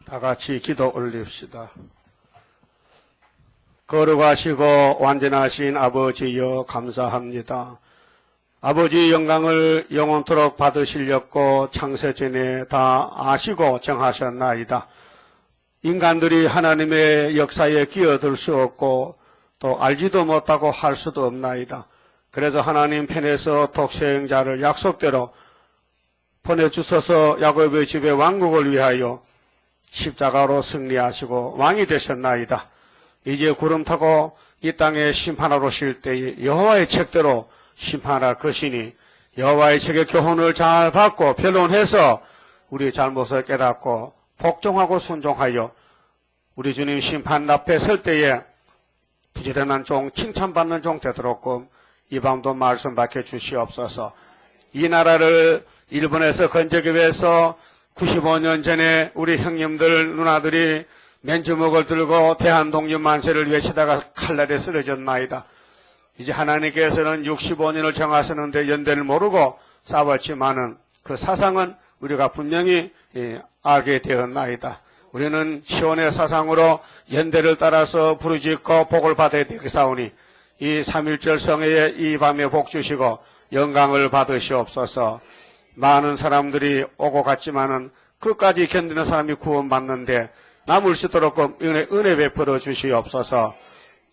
다 같이 기도 올립시다. 거룩하시고 완전하신 아버지여 감사합니다. 아버지 영광을 영원토록 받으시려고 창세전에 다 아시고 정하셨나이다. 인간들이 하나님의 역사에 끼어들 수 없고 또 알지도 못하고 할 수도 없나이다. 그래서 하나님 편에서 독생자를 약속대로 보내주셔서 야곱의 집의 왕국을 위하여 십자가로 승리하시고 왕이 되셨나이다. 이제 구름 타고 이 땅에 심판하러 오실 때에 여호와의 책대로 심판할 것이니 여호와의 책의 교훈을 잘 받고 변론해서 우리의 잘못을 깨닫고 복종하고 순종하여 우리 주님 심판 앞에 설 때에 부지런한 종, 칭찬받는 종 되도록끔 이 밤도 말씀 밝혀 주시옵소서. 이 나라를 일본에서 건재기 위해서 95년 전에 우리 형님들, 누나들이 맨주먹을 들고 대한독립 만세를 외치다가 칼날에 쓰러졌나이다. 이제 하나님께서는 65년을 정하셨는데 연대를 모르고 싸웠지만은 그 사상은 우리가 분명히 알게 되었나이다. 우리는 시온의 사상으로 연대를 따라서 부르짖고 복을 받아야 되겠사오니 이 3.1절 성회에 이 밤에 복 주시고 영광을 받으시옵소서. 많은 사람들이 오고 갔지만은 끝까지 견디는 사람이 구원받는데 남을 수 있도록 은혜 베풀어 주시옵소서.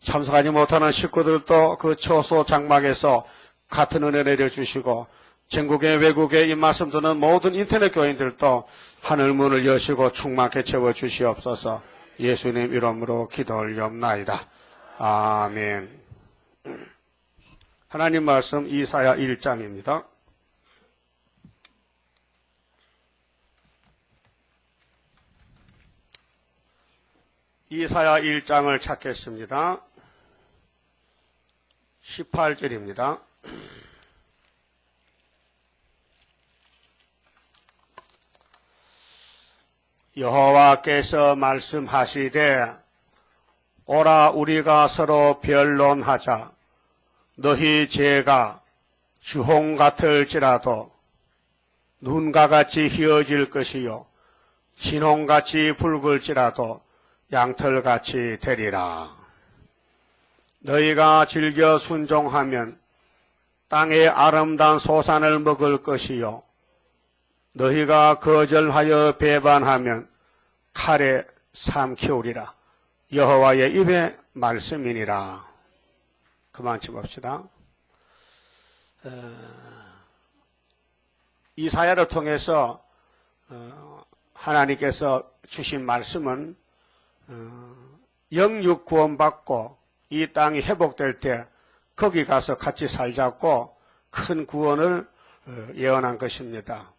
참석하지 못하는 식구들도 그 초소 장막에서 같은 은혜 내려주시고 전국의 외국에 이 말씀 듣는 모든 인터넷 교인들도 하늘 문을 여시고 충만케 채워주시옵소서. 예수님 이름으로 기도 올리옵나이다. 아멘. 하나님 말씀 이사야 1장입니다. 이사야 1장을 찾겠습니다. 18절입니다. 여호와께서 말씀하시되 오라 우리가 서로 변론하자. 너희 죄가 주홍 같을지라도 눈과 같이 희어질 것이요 진홍같이 붉을지라도 양털같이 되리라. 너희가 즐겨 순종하면 땅의 아름다운 소산을 먹을 것이요 너희가 거절하여 배반하면 칼에 삼키우리라. 여호와의 입의 말씀이니라. 그만 집읍시다. 이사야를 통해서 하나님께서 주신 말씀은 영육 구원받고 이 땅이 회복될 때 거기 가서 같이 살자고 큰 구원을 예언한 것입니다.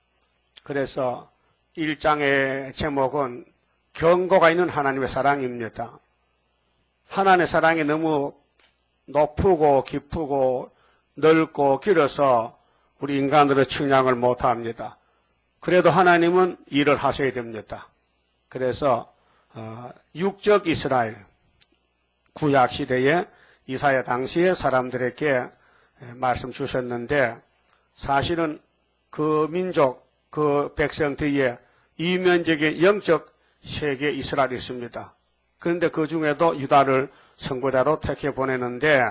그래서 1장의 제목은 경고가 있는 하나님의 사랑입니다. 하나님의 사랑이 너무 높고 깊고 넓고 길어서 우리 인간들의 측량을 못합니다. 그래도 하나님은 일을 하셔야 됩니다. 그래서 육적 이스라엘 구약시대에 이사야 당시에 사람들에게 말씀 주셨는데 사실은 그 민족 그 백성 뒤에 이면적인 영적 세계 이스라엘이 있습니다. 그런데 그 중에도 유다를 선구자로 택해 보내는데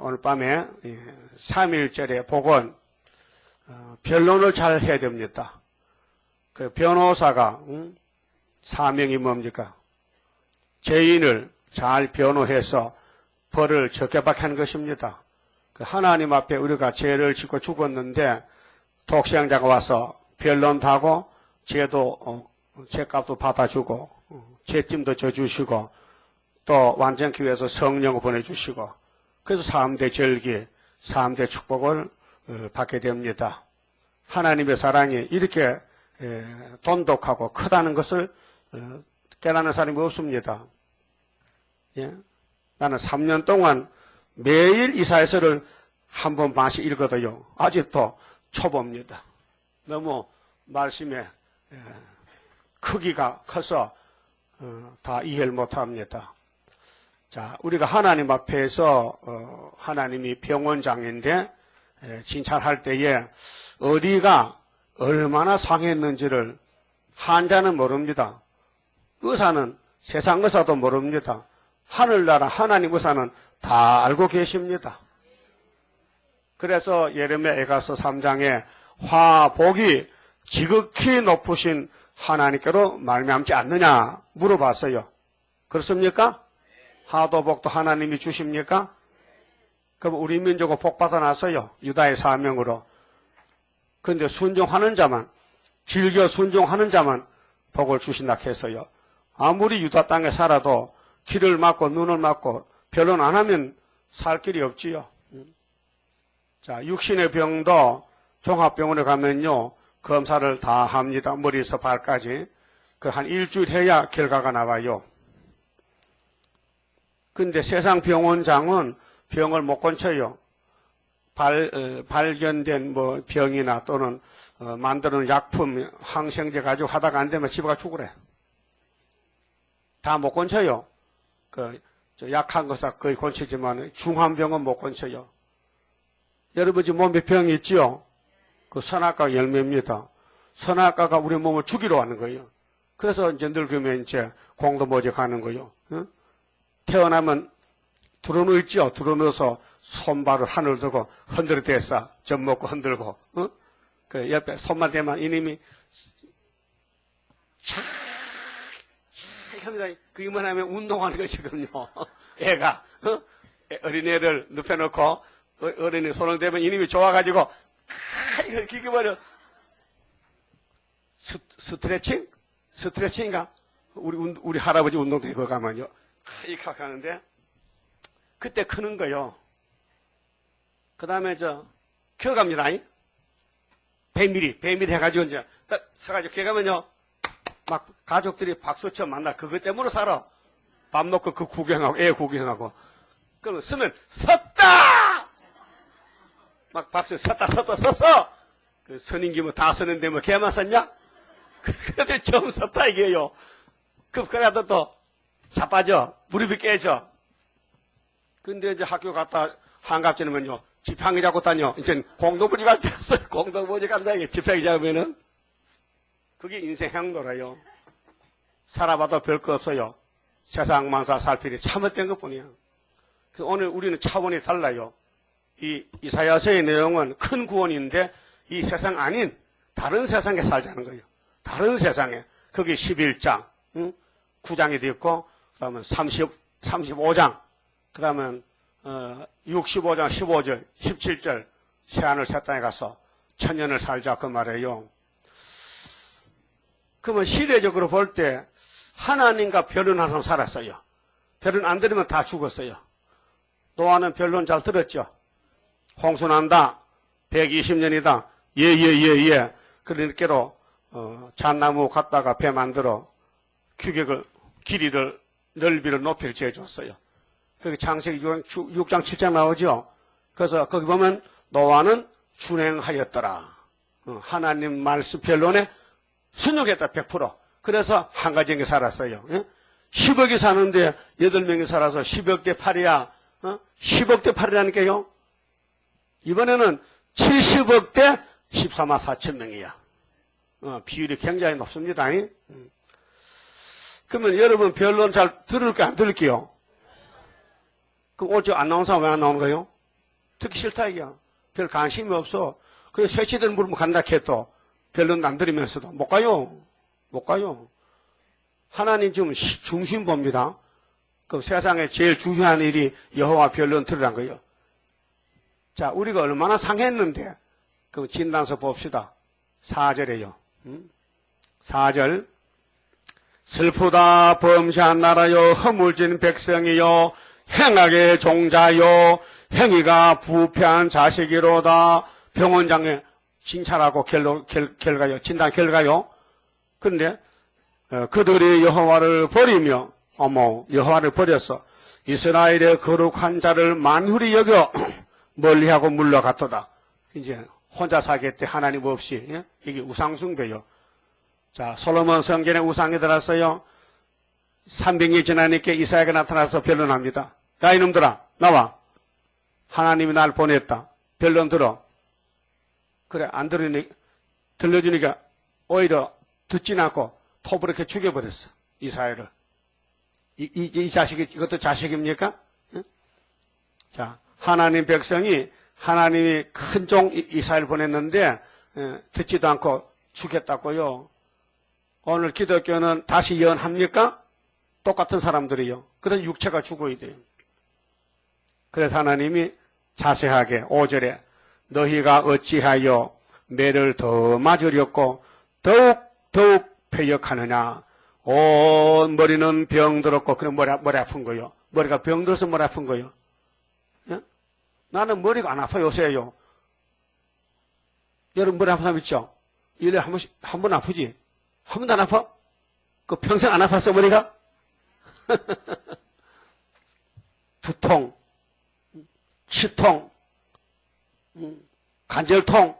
오늘 밤에 3.1절의 복은 변론을 잘 해야 됩니다. 그 변호사가 사명이 뭡니까? 죄인을 잘 변호해서 벌을 적게 받게 하는 것입니다. 그 하나님 앞에 우리가 죄를 짓고 죽었는데 독생자가 와서 변론도 하고 죄도 죄값도 받아주고 죄짐도 져주시고 또 완전케 위해서 성령을 보내주시고 그래서 3대 절기, 3대 축복을 받게 됩니다. 하나님의 사랑이 이렇게 돈독하고 크다는 것을 깨닫는 사람이 없습니다. 예? 나는 3년 동안 매일 이사야서를 한 번 반씩 읽거든요. 아직도 초보입니다. 너무 말씀의 크기가 커서 다 이해를 못합니다. 자, 우리가 하나님 앞에서 하나님이 병원장인데 진찰할 때에 어디가 얼마나 상했는지를 환자는 모릅니다. 의사는 세상 의사도 모릅니다. 하늘나라 하나님 의사는 다 알고 계십니다. 그래서 예레미야서 3장에 화복이 지극히 높으신 하나님께로 말미암지 않느냐 물어봤어요. 그렇습니까? 하도복도 하나님이 주십니까? 그럼 우리 민족은 복 받아놨어요. 유다의 사명으로. 그런데 순종하는 자만, 즐겨 순종하는 자만 복을 주신다 했어요. 아무리 유다 땅에 살아도 귀를 막고 눈을 막고 변론 안 하면 살 길이 없지요. 자, 육신의 병도 종합병원에 가면요, 검사를 다 합니다. 머리에서 발까지. 그 한 일주일 해야 결과가 나와요. 근데 세상 병원장은 병을 못 고쳐요. 발견된 뭐 병이나 또는 만드는 약품, 항생제 가지고 하다가 안 되면 집에 가 죽으래. 다 못 고쳐요. 약한 것은 거의 고치지만 중한 병은 못 고쳐요. 여러분 지금 몸에 병이 있지요? 그 선악과 열매입니다. 선악과가 우리 몸을 죽이러 하는 거예요. 그래서 이제 늙으면 이제 공도 모직하는 거예요. 응? 태어나면 두루누있지요. 두루누워서 손발을 하늘 두고 흔들어 대서 젖 먹고 흔들고, 응? 그 옆에 손만 대면 이님이 합니다. 그기만 하면 운동하는 것이거든요. 애가, 어? 어린애를 눕혀놓고 어린애 손을 대면 이님이 좋아가지고 이거 기기만해. 스트레칭? 스트레칭인가? 우리 할아버지 운동도 이거 가면요. 이렇게 하는데 그때 크는 거요. 그 다음에 키워갑니다. 배밀이 해가지고 이제 딱 서가지고 키워가면요. 막 가족들이 박수쳐 만나. 그것 때문에 살아. 밥 먹고 그 구경하고 애 구경하고. 그러면 쓰면 섰다! 막 박수 섰다. 그 선임기면 다 서는데 뭐 걔만 섰냐? 그런데 처음 섰다 이게요. 그래도 또 자빠져. 무릎이 깨져. 근데 이제 학교 갔다 한갑 지나면요. 지팡이 잡고 다녀. 이제 공동부지 갔어요. 공동부지 간다 이게 지팡이 잡으면은. 그게 인생 행로라요. 살아봐도 별거 없어요. 세상 만사 살필이 참헛된 것 뿐이야. 그래서 오늘 우리는 차원이 달라요. 이 이사야서의 내용은 큰 구원인데 이 세상 아닌 다른 세상에 살자는 거예요. 다른 세상에. 거기 11장, 9장이 되어 있고, 그 다음에 35장, 그 다음에 65장 15절, 17절, 새하늘 새 땅에 가서 천년을 살자 그 말이에요. 그러면 시대적으로 볼 때 하나님과 변론하면서 살았어요. 변론 안 들으면 다 죽었어요. 노아는 변론 잘 들었죠. 홍수 난다. 120년이다. 예. 그러니까로 잣나무 갖다가 배 만들어 규격을 길이를 넓이를 높이를 재줬어요. 거기 창세기 6장 7장 나오죠. 그래서 거기 보면 노아는 준행하였더라. 하나님 말씀 변론에 순종했다 100%. 그래서 한 가정에 살았어요. 10억이 사는데 8명이 살아서 10억 대 8이야. 10억 대 8이라니까요. 이번에는 70억 대 14만 4천 명이야. 비율이 굉장히 높습니다. 그러면 여러분 변론 잘 들을게요? 안 들을게요? 그럼 오늘 안 나온 사람 왜 안 나오는 거예요? 듣기 싫다 이게야. 별 관심이 없어. 그래서 세치들 물으면 간다 해도 변론 안 들으면서도 못 가요. 하나님 지금 중심 봅니다. 그 세상에 제일 중요한 일이 여호와 변론 들으란 거예요. 자, 우리가 얼마나 상했는데 그 진단서 봅시다. 4절에요. 4절 슬프다 범죄한 나라요 허물진 백성이요 행악의 종자요 행위가 부패한 자식이로다. 병원장에 칭찬하고 결과요. 진단 결과요. 그런데 그들이 여호와를 버리며 여호와를 버렸어. 이스라엘의 거룩한 자를 만훌히 여겨 멀리하고 물러갔도다. 이제 혼자 사겠대. 하나님 없이. 이게 우상숭배요. 자, 솔로몬 성전에 우상이 들었어요. 300년 지나니까 이사야가 나타나서 변론합니다. 야 이놈들아 나와. 하나님이 날 보냈다. 변론 들어. 그래 안 들으니 들려주니까 오히려 듣진 않고 톱으로 이렇게 죽여버렸어. 이스라엘을. 이 자식이, 이것도 자식입니까? 자, 하나님 백성이 하나님이 큰 종 이스라엘 보냈는데 듣지도 않고 죽였다고요. 오늘 기독교는 다시 예언합니까? 똑같은 사람들이요. 그래서 육체가 죽어야 돼요. 그래서 하나님이 자세하게 5절에 너희가 어찌하여 매를 더 맞으렸고 더욱 패역하느냐. 온 머리는 병들었고 그럼 머리 아픈 거요. 머리가 병들어서 머리 아픈 거요. 예? 나는 머리가 안 아파 요새요. 여러분 머리 아픈 사람 있죠? 1년에 한 번 아프지? 한 번도 안 아파? 그 평생 안 아팠어 머리가? 두통, 치통, 관절통,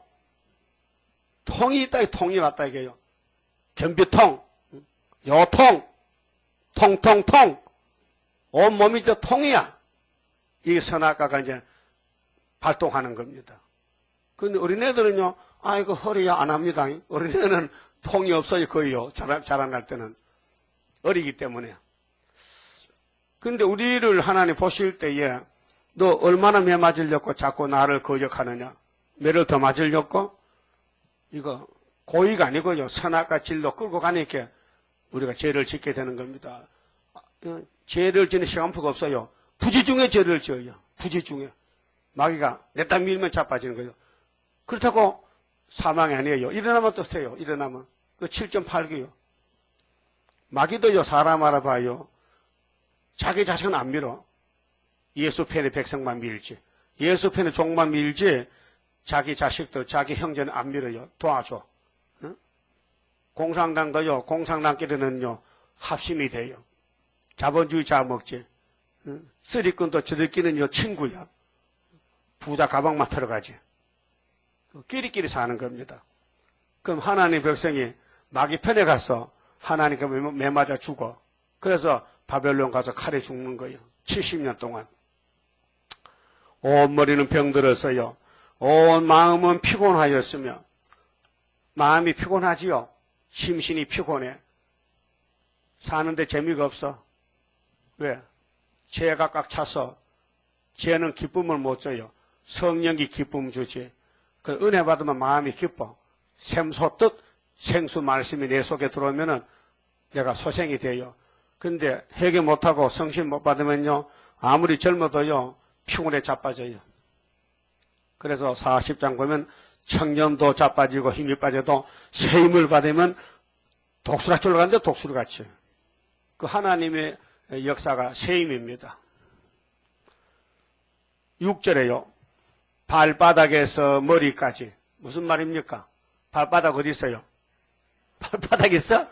통이 있다, 통이 왔다 이게요. 변비통, 요통, 통통통, 온 몸이 이제 통이야. 이게 선악과가 이제 발동하는 겁니다. 근데 어린애들은요, 아이고, 허리야 안 합니다. 어린애는 통이 없어요, 거의요. 자라날 때는. 어리기 때문에. 근데 우리를 하나님 보실 때에 너 얼마나 매 맞으려고 자꾸 나를 거역하느냐. 매를 더 맞으려고? 이거 고의가 아니고요. 선악과 진로 끌고 가니까 우리가 죄를 짓게 되는 겁니다. 죄를 지는 시간표가 없어요. 부지 중에 죄를 지어요. 부지 중에. 마귀가 냈다 밀면 자빠지는 거예요. 그렇다고 사망이 아니에요. 일어나면 또 세요. 일어나면. 그 7.8개요. 마귀도요, 사람 알아봐요. 자기 자식은 안 밀어. 예수 편의 백성만 밀지. 예수 편의 종만 밀지, 자기 자식들, 자기 형제는 안 밀어요. 도와줘. 응? 공산당도요, 공산당끼리는요, 합심이 돼요. 자본주의 잡아먹지. 응? 쓰리꾼도 저들끼리는요, 친구야. 부자 가방만 들어가지. 끼리끼리 사는 겁니다. 그럼 하나님 백성이 마귀 편에 가서 하나님께 매맞아 죽어. 그래서 바벨론 가서 칼에 죽는 거예요. 70년 동안. 온 머리는 병들었어요. 온 마음은 피곤하였으며. 마음이 피곤하지요. 심신이 피곤해. 사는데 재미가 없어. 왜? 죄가 꽉 차서 죄는 기쁨을 못 줘요. 성령이 기쁨 주지. 그 은혜 받으면 마음이 기뻐. 샘솟듯 생수 말씀이 내 속에 들어오면은 내가 소생이 돼요. 근데 회개 못하고 성신 못 받으면요, 아무리 젊어도요, 피곤에 자빠져요. 그래서 40장 보면 청년도 자빠지고 힘이 빠져도 새 힘을 받으면 독수리처럼 가는데 독수리같이. 그 하나님의 역사가 새 힘입니다. 6절에요. 발바닥에서 머리까지. 무슨 말입니까? 발바닥 어디 있어요? 발바닥 있어?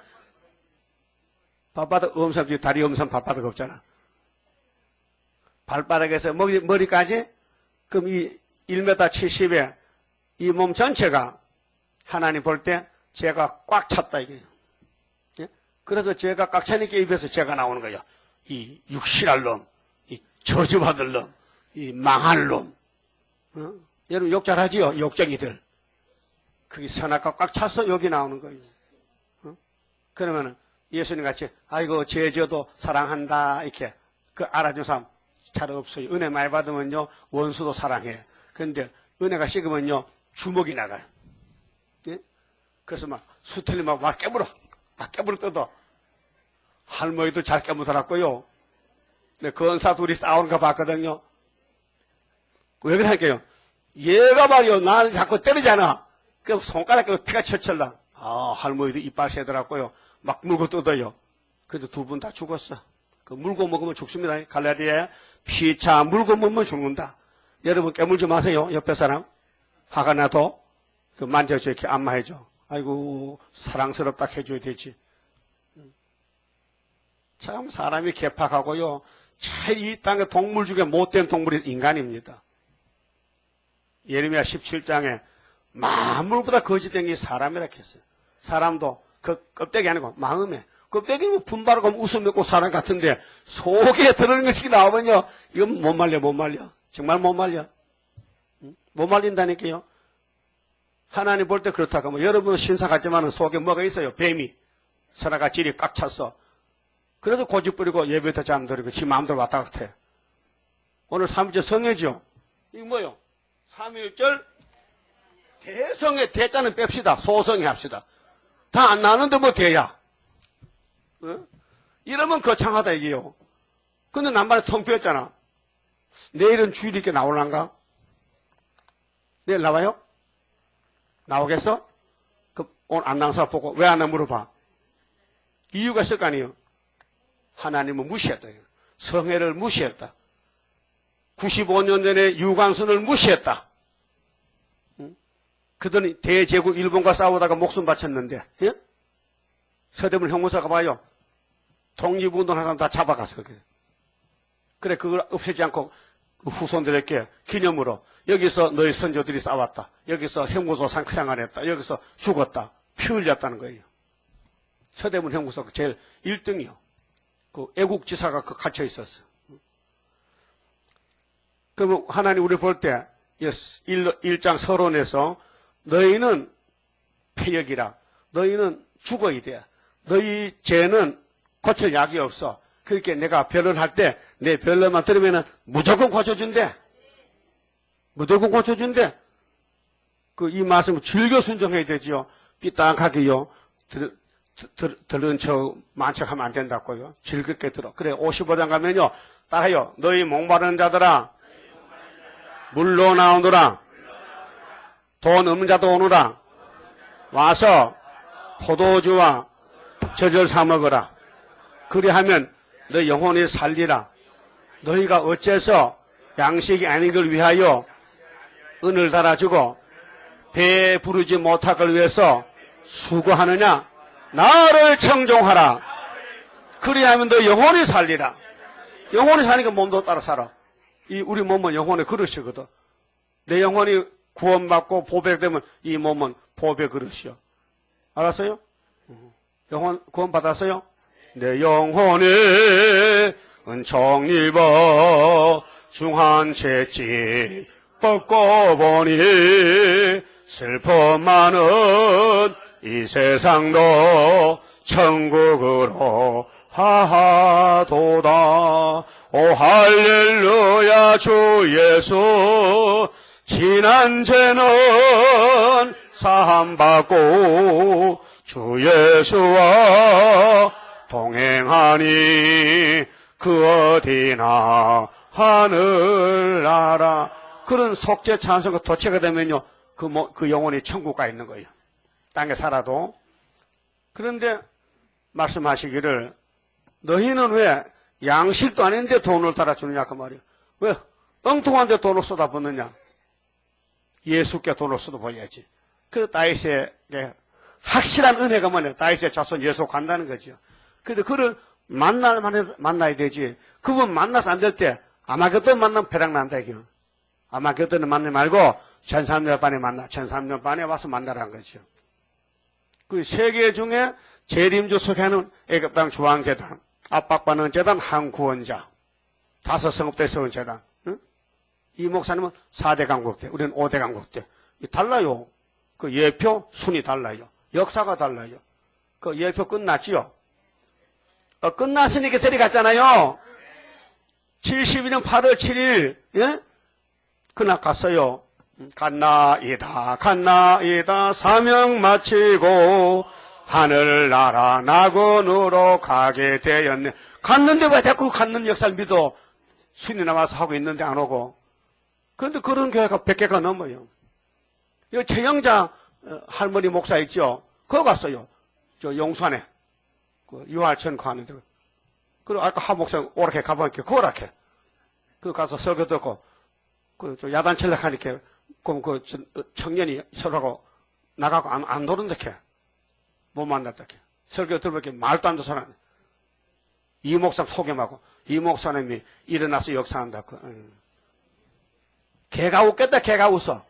발바닥 엄삼, 다리 엄삼 발바닥 없잖아. 발바닥에서 머리까지? 그럼 이 1m 70에 이 몸 전체가 하나님 볼 때 죄가 꽉 찼다 이게요. 예? 그래서 죄가 꽉 차니까 입에서 죄가 나오는 거예요. 이 육실할 놈, 이 저주받을 놈, 이 망할 놈. 여러분 욕 잘하지요? 욕쟁이들. 그게 선악과 꽉 차서 여기 나오는 거예요. 그러면은 예수님 같이 아이고 죄 지어도 사랑한다 이렇게 그 알아주는 사람 잘 없어요. 은혜 많이 받으면요 원수도 사랑해. 그런데 은혜가 식으면요 주먹이 나가요. 예? 그래서 막 수틀림하고 막 깨물어 뜯어. 할머니도 잘 깨물어놨고요. 근데 건사 둘이 싸우는 거 봤거든요. 왜 그러냐고요. 얘가 말이요 나를 자꾸 때리잖아. 그럼 손가락에 피가 철철나. 아 할머니도 이빨 새더라고요. 막 물고 뜯어요. 그래도 두 분 다 죽었어. 그 물고 먹으면 죽습니다. 갈라디아에 피차 물고 먹으면 죽는다. 여러분 깨물지 마세요. 옆에 사람 화가 나도 그 만져서 이렇게 안마해줘. 아이고 사랑스럽다 해줘야 되지. 참 사람이 개팍하고요. 제일 이 땅의 동물 중에 못된 동물이 인간입니다. 예레미야 17장에 만물보다 거짓된 게 사람이라 했어요. 사람도 그 껍데기 아니고 마음에. 껍데기는 분바르고 웃음 먹고 사람 같은데 속에 들어있는 것이 나오면요. 이건 못 말려. 정말 못 말려. 못 말린다니까요. 하나님 볼 때 그렇다고 하면 여러분 신사 같지만은 속에 뭐가 있어요. 뱀이. 선악과 질이 꽉 찼어. 그래도 고집 부리고 예배 듣지 안 드리고 지 마음대로 왔다 갔다 해. 오늘 3일절 성회죠. 이거 뭐요? 3.1절 대성회 대자는 뺍시다. 소성회 합시다. 다 안 나는데 뭐 대야. 어? 이러면 거창하다 이게요. 근데 남반에 텅 비었잖아. 내일은 주일 있게 나올란가? 내일 나와요? 나오겠어? 그 오늘 안 나온 사람 보고 왜 안 나와 물어봐. 이유가 있을 거 아니에요. 하나님을 무시했다. 성회를 무시했다. 95년 전에 유관순을 무시했다. 응? 그들은 대제국 일본과 싸우다가 목숨 바쳤는데, 예? 서대문 형무사가 봐요. 독립운동하는 사람 다 잡아갔어. 그래, 그걸 없애지 않고 후손들에게 기념으로 여기서 너희 선조들이 싸웠다. 여기서 형무소 생활했다. 여기서 죽었다. 피 흘렸다는 거예요. 서대문 형무소가 제일 1등이요. 그 애국지사가 그 갇혀 있었어. 그러면 하나님 우리 볼 때 1장 서론에서 너희는 폐역이라. 너희는 죽어야 돼. 너희 죄는 고칠 약이 없어. 그렇게 내가 변론할 때 내 변론만 들으면 무조건 고쳐준대. 무조건 고쳐준대. 이 말씀을 즐겨 순종해야 되지요. 삐딱하게요. 들은 척 만척하면 안 된다고요. 즐겁게 들어. 그래 55장 가면요. 따라요. 너희 목마른 자들아 물로 나오노라. 돈 없는 자도 오노라. 와서 포도주와 젖을 사 먹어라. 그리하면 너 영혼이 살리라. 너희가 어째서 양식이 아닌 걸 위하여 은을 달아주고 배 부르지 못할 걸 위해서 수고하느냐. 나를 청종하라. 그리하면 너 영혼이 살리라. 영혼이 사니까 몸도 따라 살아. 우리 몸은 영혼의 그릇이거든. 내 영혼이 구원받고 보배되면 이 몸은 보배 그릇이요. 알았어요? 영혼 구원받았어요? 내 영혼이 은총 입어 중한 채찍 뻗고 보니 슬픔 많은 이 세상도 천국으로 하하도다. 오 할렐루야 주 예수 지난 죄는 사함받고 주 예수와 동행하니 그 어디나 하늘나라. 그런 속죄 찬송과 도체가 되면요 그 영혼이 천국 가 있는 거예요. 땅에 살아도. 그런데 말씀하시기를 너희는 왜 양식도 아닌데 돈을 달아주느냐 그 말이에요. 왜 엉뚱한 데 돈을 쏟아붓느냐. 예수께 돈을 쏟아부어야지. 그 다윗의 확실한 은혜가 뭐냐. 다윗의 자손 예수 간다는 거죠. 근데 그를 만나야 되지. 그분 만나서 안 될 때 아마겟돈 만나면 배락 난다 이겨. 아마겟돈을 만나지 말고 1300년 반에 만나. 1300년 반에 와서 만나라는 거죠. 그 세계 중에 재림주 속에는 애굽 땅 중앙재단, 압박받는 재단 한 구원자, 5 성읍대 세운 재단. 응? 이 목사님은 4대 강국대, 우리는 5대 강국대. 달라요. 그 예표 순이 달라요. 역사가 달라요. 그 예표 끝났지요. 끝났으니까 데려갔잖아요. 72년 8월 7일 예? 그날 갔어요. 갔나이다 사명 마치고 하늘나라 낙원으로 가게 되었네. 갔는데 왜 자꾸 갔는 역사를 믿어. 순이 나와서 하고 있는데 안 오고. 그런데 그런 교회가 100개가 넘어요. 이 최영자 할머니 목사 있죠. 그거 갔어요. 저 용산에 그 유할천 가는데. 그리고 아까 하 목사 오락해 가보니까 그 오락해. 그 가서 설교 듣고 그 야단 칠락하니까 그럼 그 청년이 서로하고 나가고 안 노는데 못 만났다. 설교 들어보니까 말도 안 되는 사람. 이 목사 소개하고 이 목사님이 일어나서 역사한다. 개가 웃겠다. 개가 웃어.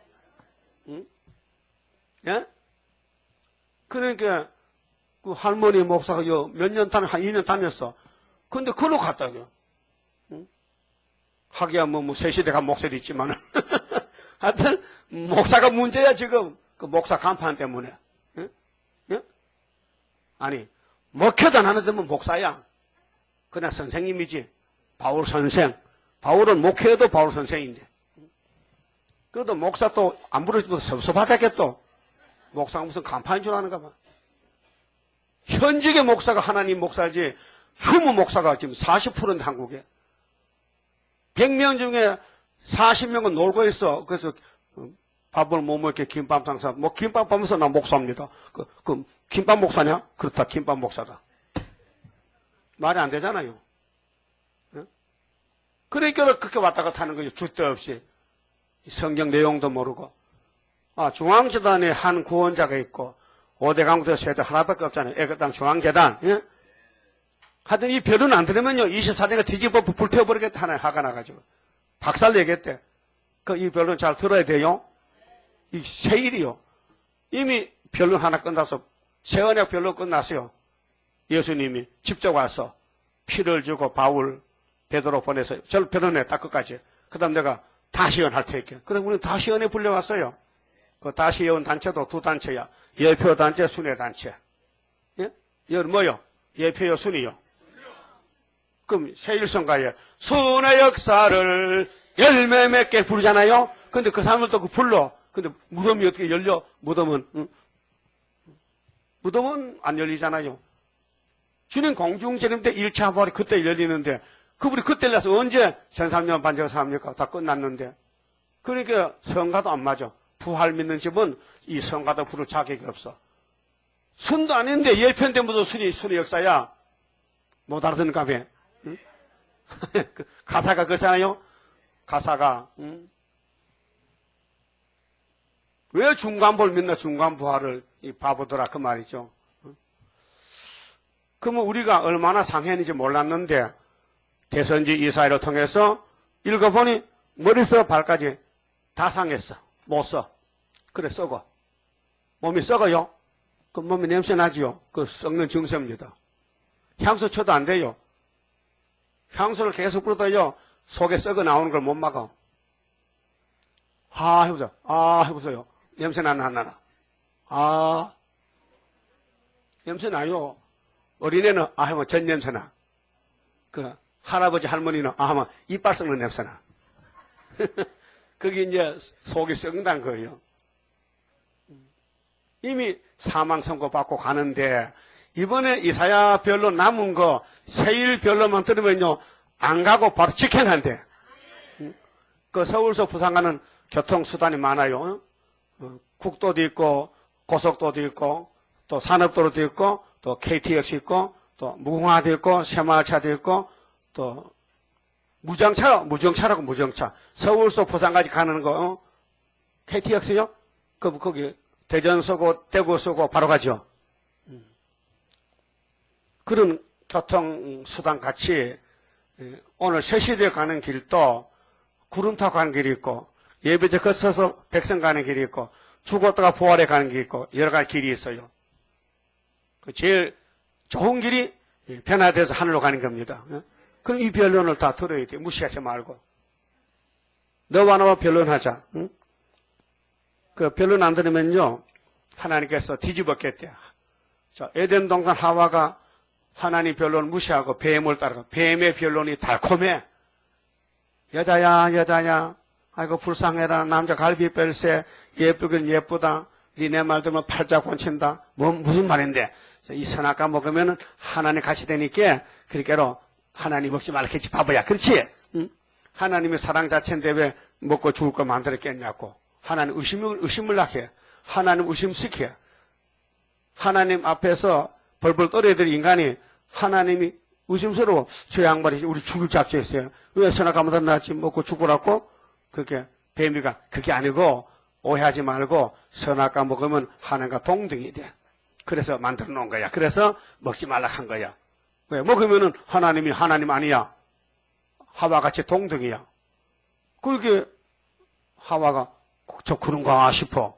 응? 예? 그러니까 그 할머니 목사가 몇 년 한 2년 다녔어. 근데 그걸로 갔다고요. 응? 하기야 뭐 새시대가 목소리 있지만 하여튼 목사가 문제야 지금. 그 목사 간판 때문에. 응? 응? 아니 먹혀도 안 하는 데면 목사야. 그냥 선생님이지. 바울 선생. 바울은 목회도 바울 선생인데. 그래도 목사 또 안 부르지면 섭섭하다겠또. 목사가 무슨 간판인 줄 아는가 봐. 현직의 목사가 하나님 목사지 휴무 목사가 지금 40%인데 한국에. 100명 중에 40명은 놀고 있어. 그래서 밥을 못 먹게 김밥 상사. 뭐 김밥 보면서 나 목사입니다. 그 김밥 목사냐? 그렇다. 김밥 목사다. 말이 안 되잖아요. 그러니까 그렇게 왔다 갔다 하는 거죠. 줏대 없이. 성경 내용도 모르고. 중앙재단에 한 구원자가 있고 5대 강국대 세대 하나밖에 없잖아요. 애국당 중앙재단. 예? 하여튼 이 별은 안 들으면요. 24대가 뒤집어 불태워버리겠다. 하나에 화가 나가지고. 박살 내겠대. 이 별은 잘 들어야 돼요. 이 세일이요. 이미 변론 하나 끝나서 세언약 변론 끝났어요. 예수님이 직접 와서 피를 주고 바울 베드로 보내서 저를 변론해 딱 끝까지. 그 다음 내가 다시언할 테니까. 그럼 우리는 다시언에 불려왔어요. 그 다시언 단체도 두 단체야. 예표 단체, 순회 단체. 예? 이건 뭐요? 예표요, 순이요. 그럼 세일성가에 순의 역사를 열매 맺게 부르잖아요. 근데 그 사람들도 그 불러. 근데 무덤이 어떻게 열려? 무덤은 무덤은 안 열리잖아요. 주님 공중재림 때 1차 부활이 그때 열리는데 그분이 그때 열려서 언제 1300년 반제가 삽니까? 다 끝났는데. 그러니까 성가도 안 맞아. 부활 믿는 집은 이 성가도 부를 자격이 없어. 순도 아닌데 예편대 무슨 순의 역사야. 못 알아듣는가 봐. 응? 가사가 그렇잖아요. 가사가 왜 중간부를 믿나 중간부활을 이 바보더라 그 말이죠. 그러면 우리가 얼마나 상했는지 몰랐는데 대선지 이사회를 통해서 읽어보니 머리부터 발까지 다 상했어. 못 써. 그래 썩어. 몸이 썩어요. 그 몸이 냄새 나지요. 그 썩는 증세입니다. 향수 쳐도 안 돼요. 향수를 계속 뿌려도요. 속에 썩어 나오는 걸 못 막아. 해보세요. 해보세요. 냄새 나나 안 나나? 냄새 나요. 어린애는 하면 전 냄새 나. 그 할아버지 할머니는 하면 이빨 썩는 냄새 나. 그게 이제 속이 썩는다는 거예요. 이미 사망 선고 받고 가는데 이번에 이사야 별로 남은 거 세일 별로만 들으면요 안 가고 바로 직행한대. 그 서울서 부산 가는 교통수단이 많아요. 국도도 있고 고속도도 있고 또 산업도로도 있고 또 KTX 있고 또 무궁화도 있고 새마을차도 있고 또 무정차라고 무정차. 서울서 부산까지 가는 거 KTX요? 거기 대전 서고 대구 서고 바로 가죠. 그런 교통수단 같이 오늘 새시대에 가는 길도 구름 타고 가는 길이 있고 예배제 거쳐서 백성 가는 길이 있고 죽었다가 부활에 가는 길이 있고 여러 가지 길이 있어요. 그 제일 좋은 길이 변화돼서 하늘로 가는 겁니다. 그럼 이 변론을 다 들어야 돼. 무시하지 말고. 너와 나와 변론하자. 응? 그 변론 안 들으면요 하나님께서 뒤집었겠대. 자, 에덴 동산 하와가 하나님 변론을 무시하고 뱀을 따라가. 뱀의 변론이 달콤해. 여자야 아이고 불쌍해라. 남자 갈비뼈세 예쁘긴 예쁘다. 네 말 들으면 팔자 곤친다. 무슨 말인데 이 선악과 먹으면 하나님 같이 되니까 그러니까 하나님 먹지 말겠지 바보야. 그렇지? 응? 하나님의 사랑 자체인데 왜 먹고 죽을 걸 만들었겠냐고. 하나님 의심을 낳게. 하나님 의심시켜. 하나님 앞에서 벌벌 떨어야 될 인간이 하나님이 의심스러워. 저 양반이 우리 죽을 작정했어요. 왜 선악과보다 낫지 먹고 죽으라고? 그게 뱀이가 그게 아니고 오해하지 말고 선악과 먹으면 하나님과 동등이 돼. 그래서 만들어 놓은 거야. 그래서 먹지 말라 한 거야. 왜? 먹으면은 하나님이 하나님 아니야. 하와같이 동등이야. 그렇게 하와가 저 그런가 싶어.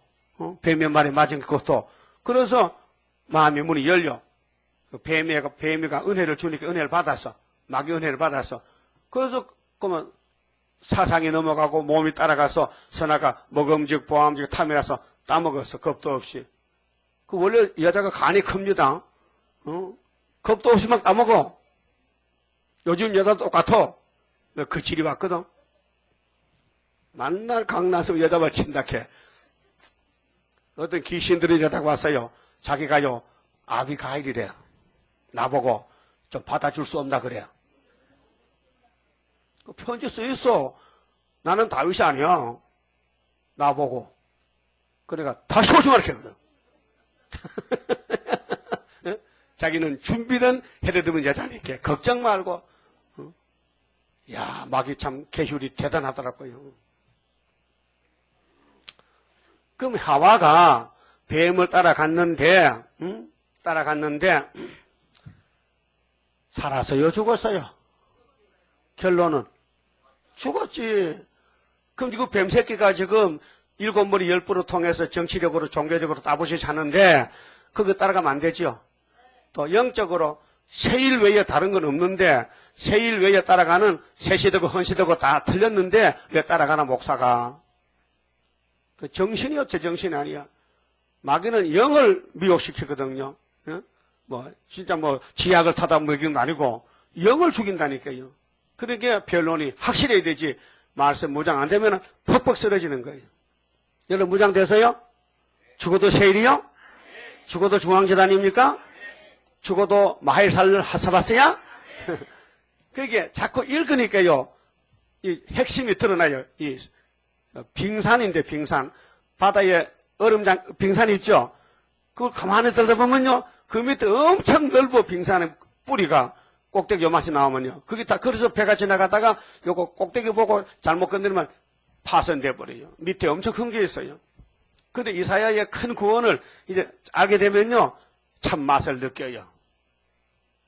뱀의 말에 맞은 것도. 그래서 마음의 문이 열려. 뱀이가 은혜를 주니까 은혜를 받았어. 마귀 은혜를 받았어. 그래서 그러면 사상이 넘어가고 몸이 따라가서 선악과 먹음직 보암직 탐이라서 따먹었어. 겁도 없이. 그 원래 여자가 간이 큽니다. 겁도 없이 막 따먹어. 요즘 여자 똑같아. 그 질이 왔거든. 만날 강나서 여자만 친다케. 어떤 귀신들이 여자가 왔어요. 자기가요, 아비가일이래. 나보고 좀 받아줄 수 없나 그래. 그 편지 써있어. 나는 다윗이 아니야. 나보고. 그러니까 다시 오지 말겠거든. 자기는 준비된 헤르드문 여자니까 걱정 말고. 야, 마귀 참 계율이 대단하더라고요. 그럼 하와가 뱀을 따라갔는데, 따라갔는데 살았어요, 죽었어요? 결론은 죽었지. 그럼 지금 뱀 새끼가 지금 7머리 10부로 통해서 정치력으로 종교적으로 따부시 자는데 그거 따라가면 안 되죠. 또 영적으로 세일 외에 다른 건 없는데 세일 외에 따라가는 세시되고 헌시되고 다 틀렸는데 왜 따라가나 목사가. 그 정신이 어째 정신이 아니야. 마귀는 영을 미혹시키거든요. 뭐 진짜 뭐 지약을 타다 먹이는 거 아니고 영을 죽인다니까요. 그러니까 변론이 확실해야 되지. 말씀 무장 안 되면 퍽퍽 쓰러지는 거예요. 여러분 무장 돼서요? 죽어도 세일이요? 죽어도 중앙재단입니까? 죽어도 마일살 하사바스야? 그게 자꾸 읽으니까요. 이 핵심이 드러나요. 이 빙산인데 빙산. 바다에 얼음장 빙산이 있죠? 그걸 가만히 들여다보면요. 그 밑에 엄청 넓어 빙산의 뿌리가 꼭대기 요만치 나오면요. 그게 다 그래서 배가 지나가다가 요거 꼭대기 보고 잘못 건드리면 파손돼 버려요. 밑에 엄청 큰 게 있어요. 근데 이사야의 큰 구원을 이제 알게 되면요. 참 맛을 느껴요.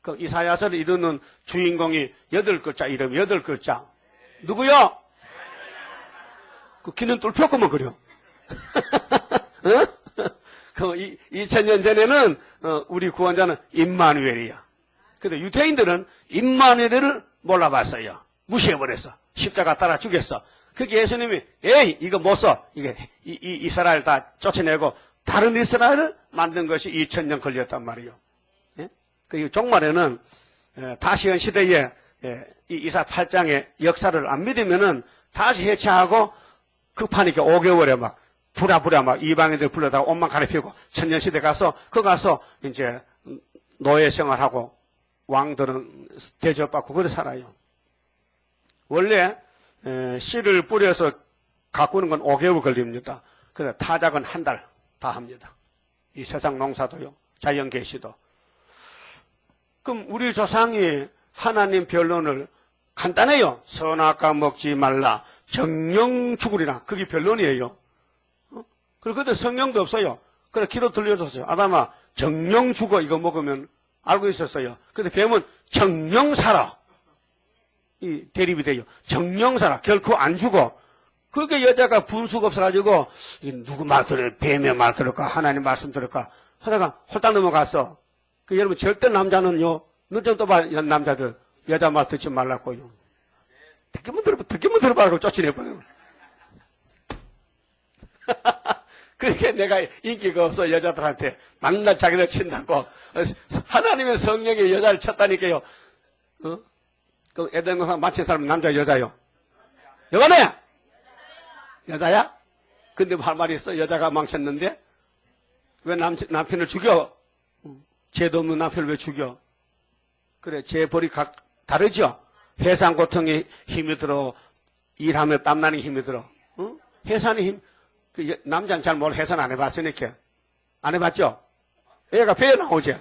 그 이사야서를 이루는 주인공이 8글자 이름 8글자. 누구요? 그 귀는 뚫혔구만 그려. 그 2000년 전에는 우리 구원자는 임마누엘이야. 근데 유태인들은 임마누엘을 몰라봤어요. 무시해버렸어. 십자가 따라 죽였어. 그게 예수님이 에이 이거 못 써. 이게 이스라엘 다 쫓아내고 다른 이스라엘을 만든 것이 2000년 걸렸단 말이에요. 예? 그 종말에는 다시현 시대에 이사 8장의 역사를 안 믿으면은 다시 해체하고 급하니까 5개월에 막 부랴부랴 막 이방인들 불러다가 옷만 가리피고 천년시대 가서 그 가서 이제 노예 생활하고 왕들은 대접받고 그래 살아요. 원래 씨를 뿌려서 가꾸는 건 5개월 걸립니다. 그래서 타작은 한 달 다 합니다. 이 세상 농사도요. 자연계시도. 그럼 우리 조상이 하나님 변론을 간단해요. 선악과 먹지 말라. 정령 죽으리라. 그게 변론이에요. 그리고 그때 성령도 없어요. 그래 기도 들려줬어요. 아담아 정령 죽어 이거 먹으면 알고 있었어요. 근데 뱀은 정령 살아. 이 대립이 돼요. 정령 살아. 결코 안 죽어. 그게 여자가 분수가 없어가지고 누구 말 들을까? 뱀의 말 들을까? 하나님 말씀 들을까? 하다가 홀딱 넘어갔어. 그 여러분 절대 남자는요. 눈 좀 떠봐 남자들 여자 말 듣지 말라고요. 듣기만 들어봐라고 쫓아내버려요. 그렇게 내가 인기가 없어 여자들한테 만날 자기들 친다고 하나님의 성령이 여자를 쳤다니까요. 그 에덴 동산 마친 사람은 남자 여자요? 여자네? 여자야? 근데 할 말이 있어. 여자가 망쳤는데 왜 남편을 죽여? 죄도 없는 남편을 왜 죽여? 그래 죄 벌이 다르죠? 해산 고통에 힘이 들어 일하며 땀나는 힘이 들어. 해산의 힘 그 남자는 잘 몰라. 해산 안 해봤으니까. 안 해봤죠? 애가 배에 나오지.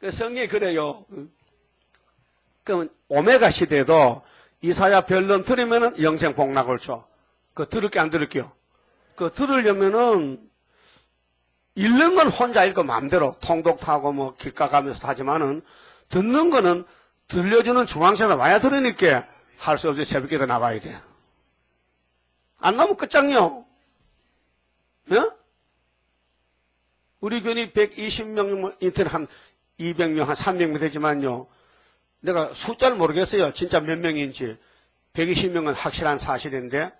그 성경이 그래요. 그럼 오메가 시대도 이사야 변론 들으면은 영생 복락을 줘. 그거 들을게 안 들을게요? 그거 들으려면은 읽는 건 혼자 읽고 마음대로 통독 타고 뭐 길가 가면서 하지만은 듣는 거는 들려주는 중앙선에 와야 들으니까 할 수 없이 새벽에도 나와야 돼. 안 나오면 끝장이요. 예? 우리 교인이 120명, 인터넷 한 200명, 한 300명 되지만요. 내가 숫자를 모르겠어요. 진짜 몇 명인지. 120명은 확실한 사실인데,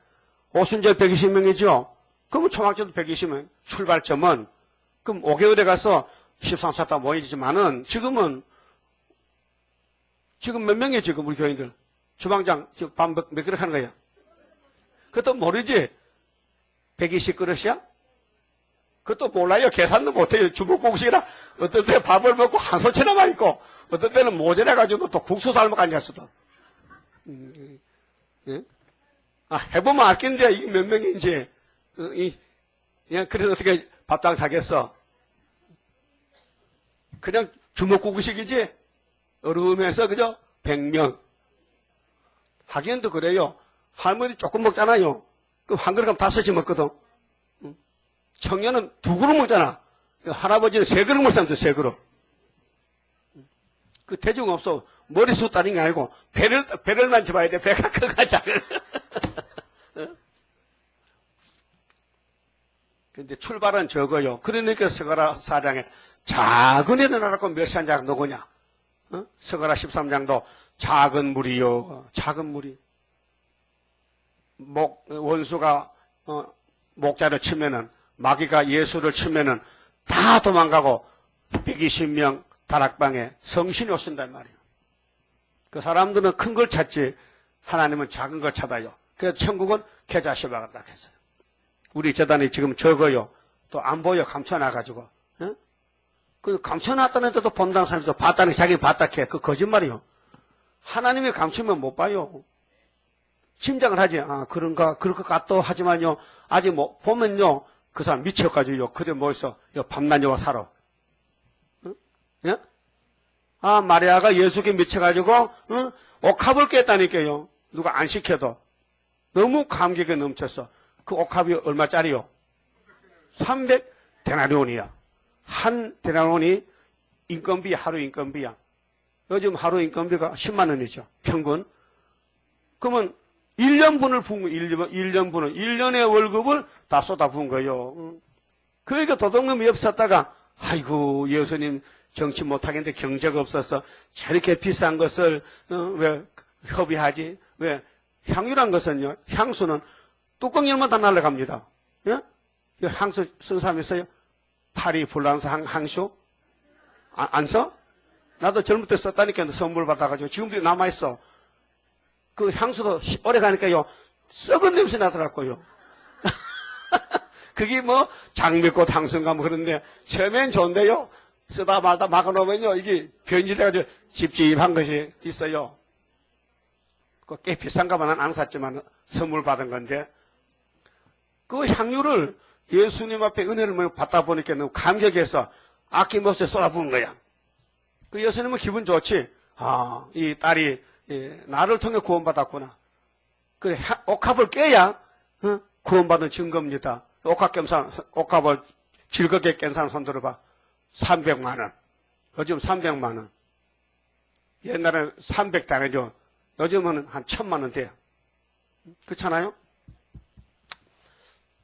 오순절 120명이죠? 그러면 총학교도 120명. 출발점은, 그럼 5개월에 가서 13사타 모이지만은 지금 몇 명이에요, 지금 우리 교인들? 주방장, 지금 밥 몇 그릇 하는 거야? 그것도 모르지? 120그릇이야? 그것도 몰라요. 계산도 못해요. 주먹국식이라 어떤 때 밥을 먹고 한 소치나만 있고, 어떤 때는 모자라가지고 또 국수 삶아 앉았어도. 예? 아, 해보면 알겠는데, 이게 몇 명인지. 그냥, 그래서 어떻게 밥당 사겠어? 그냥 주먹국식이지? 얼음에서 그죠? 100명. 하기엔도 그래요. 할머니 조금 먹잖아요. 그럼 한 그릇 가면 5시 먹거든. 청년은 2그릇 먹잖아. 할아버지는 3그릇 먹잖아, 3그릇. 그 대중 없어. 머리숱 따는 게 아니고, 배를만 집어야 돼. 배가 커가 작을. 근데 출발은 적어요. 그러니까 스가랴 4장에 작은 애를 나라고 멸시한 자가 누구냐? 스가랴 13장도 작은 물이요. 작은 물이. 원수가, 목자를 치면은, 마귀가 예수를 치면은 다 도망가고 120명 다락방에 성신이 오신단 말이에요. 그 사람들은 큰 걸 찾지, 하나님은 작은 걸 찾아요. 그래서 천국은 계좌시바가 딱 했어요. 우리 재단이 지금 적어요. 또 안 보여, 감춰놔가지고. 그 감춰놨다는데도 본당 사람도 봤다는 게 자기 봤다 캐. 그 거짓말이요. 하나님이 감추면 못 봐요. 짐작을 하지. 아, 그런가, 그럴 것 같도 하지만요. 아직 뭐, 보면요. 그 사람 미쳐가지고요. 그대 뭐 있어? 밤낮여와 살아. 응? 예? 아, 마리아가 예수께 미쳐가지고, 응? 옥합을 깼다니까요. 누가 안 시켜도. 너무 감격에 넘쳤어. 그 옥합이 얼마짜리요? 300데나리온이야. 한 데나리온이 인건비, 하루 인건비야. 요즘 하루 인건비가 10만원이죠. 평균. 그러면 1년분을 부은 거예요. 1년분을. 1년의 월급을 다 쏟아부은 거예요. 그러니까 도둑놈이 없었다가, 아이고, 예수님 정치 못하겠는데 경제가 없어서 저렇게 비싼 것을, 왜 협의하지? 왜? 향유란 것은요, 향수는 뚜껑 열면 다 날아갑니다. 예? 향수 쓴 사람 있어요? 파리, 불란서 향수? 안 써? 나도 젊을 때 썼다니까 선물 받아가지고 지금도 남아있어. 그 향수도 오래 가니까요, 썩은 냄새 나더라고요. 그게 뭐, 장미꽃 향수인가 뭐 그런데, 처음엔 좋은데요, 쓰다 말다 막아놓으면요, 이게 변질돼가지고 찝찝한 것이 있어요. 꽤 비싼가 봐. 난 안 샀지만 선물 받은 건데, 그 향유를 예수님 앞에 은혜를 받다 보니까 너무 감격해서 아낌없이 쏟아부은 거야. 그 예수님은 기분 좋지. 아, 이 딸이 나를 통해 구원받았구나. 그래, 옥합을 깨야 구원받은 증거입니다. 옥합을 즐겁게 깬 사람 손 들어봐. 300만 원. 요즘 300만 원. 옛날에는 300단이죠. 요즘은 한 1000만 원 돼요. 그렇잖아요?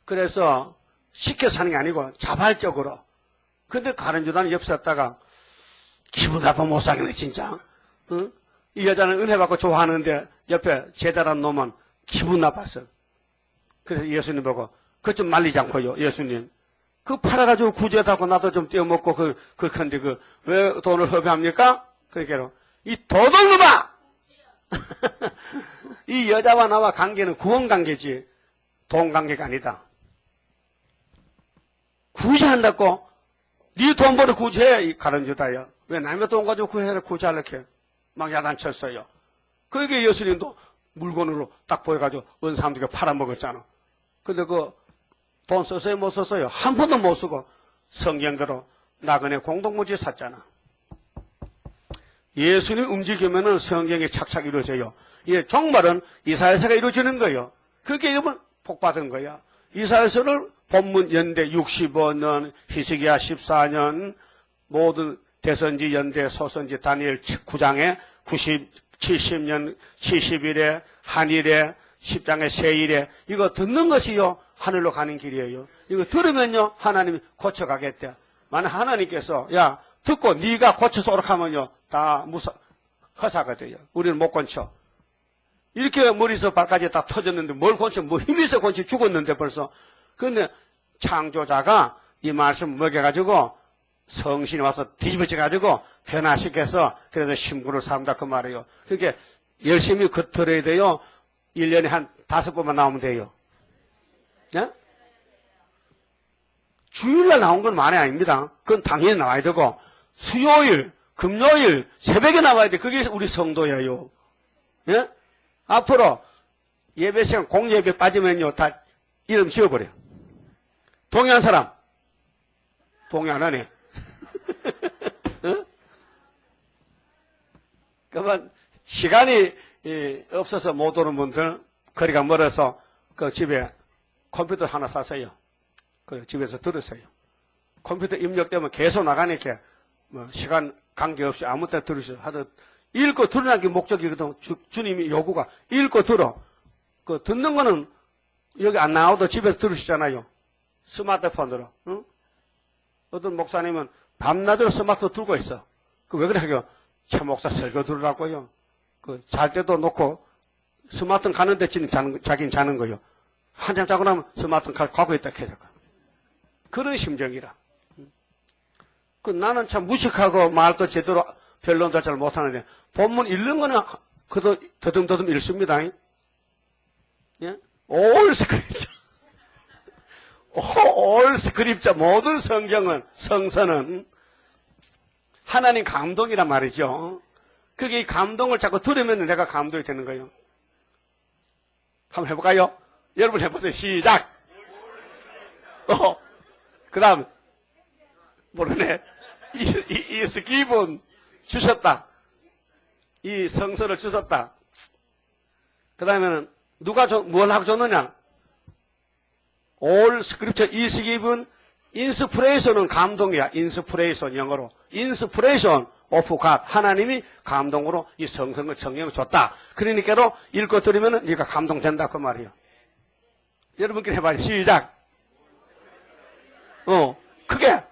그래서 시켜 사는 게 아니고 자발적으로. 근데 가른주단이 옆에 섰다가 기분 나빠 못 사겠네 진짜. 응? 이 여자는 은혜 받고 좋아하는데 옆에 제자란 놈은 기분 나빴어. 그래서 예수님 보고 그것 좀 말리지 않고요. 예수님. 그 팔아가지고 구제하고 나도 좀 떼어먹고 그렇건데 왜 돈을 허비합니까? 그러니까 이 도둑놈아! 이 여자와 나와 관계는 구원 관계지 돈 관계가 아니다. 구제한다고? 네 돈 벌어 구제해. 이 가른주다요. 왜 남의 돈 가지고 구제하려고 막 야단쳤어요. 그게 예수님도 물건으로 딱 보여가지고 은 사람들이 팔아먹었잖아. 근데 돈 썼어요? 못 썼어요? 한 푼도 못 쓰고 성경대로 나그네 공동묘지 샀잖아. 예수님 움직이면은 성경이 착착 이루어져요. 예, 종말은 이사야서가 이루어지는 거예요. 그게 여러분 복받은 거야. 이사야서를 본문 연대 65년, 히스기야 14년, 모든 대선지, 연대, 소선지, 다니엘 9장에 70년, 70일에, 한일에, 10장에 세일에, 이거 듣는 것이요, 하늘로 가는 길이에요. 이거 들으면요, 하나님이 고쳐가겠대. 만약 하나님께서, 야, 듣고 네가 고쳐서 오락하면요, 다 허사가 돼요. 우리는 못 고쳐. 이렇게 머리에서 발까지 다 터졌는데 뭘 고쳐? 뭐 힘에서 고쳐 죽었는데 벌써. 그런데 창조자가 이 말씀 먹여가지고 성신이 와서 뒤집어져가지고 변화시켜서 그래서 신부를 삼다 그 말이에요. 그러니까 열심히 겉들어야 돼요. 1년에 한 5번만 나오면 돼요. 예? 주일날 나온 건 많이 아닙니다. 그건 당연히 나와야 되고 수요일, 금요일, 새벽에 나와야 돼. 그게 우리 성도예요. 예? 앞으로 예배 시간 공예배 빠지면요 다 이름 지워버려요. 동의한 사람? 동의 안 하네. 어? 그러면 시간이 없어서 못 오는 분들, 거리가 멀어서 그 집에 컴퓨터 하나 샀어요. 그 집에서 들으세요. 컴퓨터 입력되면 계속 나가니까 뭐 시간 관계없이 아무 때 들으셔도 하도 읽고 들으라는 게 목적이거든. 주님이 요구가 읽고 들어. 그 듣는 거는 여기 안 나와도 집에서 들으시잖아요. 스마트폰으로. 응? 어떤 목사님은 밤낮으로 스마트폰 들고 있어. 그 왜 그래? 최 목사 설교 들으라고요. 그 잘 때도 놓고 스마트폰 가는데 자기는 자는 거요. 한참 자고 나면 스마트폰 가고 있다 해야 될 거야. 그런 심정이라. 그 나는 참 무식하고 말도 제대로 변론도 잘 못하는데 본문 읽는 거는 그도 더듬더듬 읽습니다. 예? 올 스크립처. 올 스크립처. 모든 성경은, 성서는 하나님 감동이란 말이죠. 그게 이 감동을 자꾸 들으면 내가 감동이 되는 거예요. 한번 해볼까요? 여러분 해보세요. 시작! 그 다음, 모르네. 이 스킵은 주셨다. 이 성서를 주셨다. 그 다음에는 누가 뭘 하고 줬느냐? 올 스크립처 이 스킵은 인스프레이션은 감동이야. 인스프레이션 영어로. 인스프레이션 오프 갓. 하나님이 감동으로 이 성경을 줬다. 그러니까로 읽고 들으면 네가 감동된다 그 말이에요. 여러분끼리 해봐요. 시작. 크게.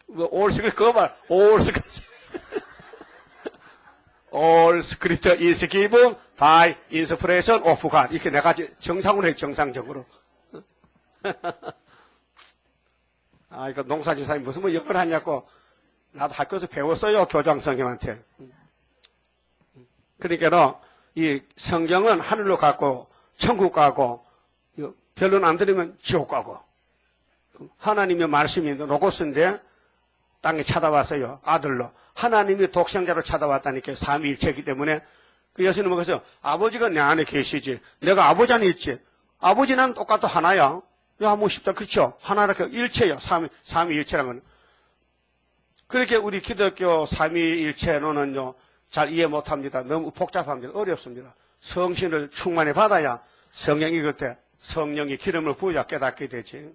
올 스크립처 그거 봐. 올 스크립처. All scripture is given by inspiration of God. 이렇게 내가 정상으로 해, 정상적으로. 이거 농사지사님 무슨 뭐 영어를 하냐고. 나도 학교에서 배웠어요, 교장 선생님한테. 그러니까는, 이 성경은 하늘로 가고, 천국 가고, 별론 안 들으면 지옥 가고. 하나님의 말씀이 로고스인데, 땅에 찾아왔어요, 아들로. 하나님이 독생자로 찾아왔다니까 삼위일체이기 때문에 그 예수님은 그래서 아버지가 내 안에 계시지 내가 아버지 안에 있지 아버지는 똑같아 하나야. 야, 뭐 쉽다 그렇죠? 하나라고 일체야. 삼위일체라는 건. 그렇게 우리 기독교 삼위일체론은요 잘 이해 못합니다. 너무 복잡합니다. 어렵습니다. 성신을 충만히 받아야 성령 읽을 때 성령이 기름을 부어야 깨닫게 되지.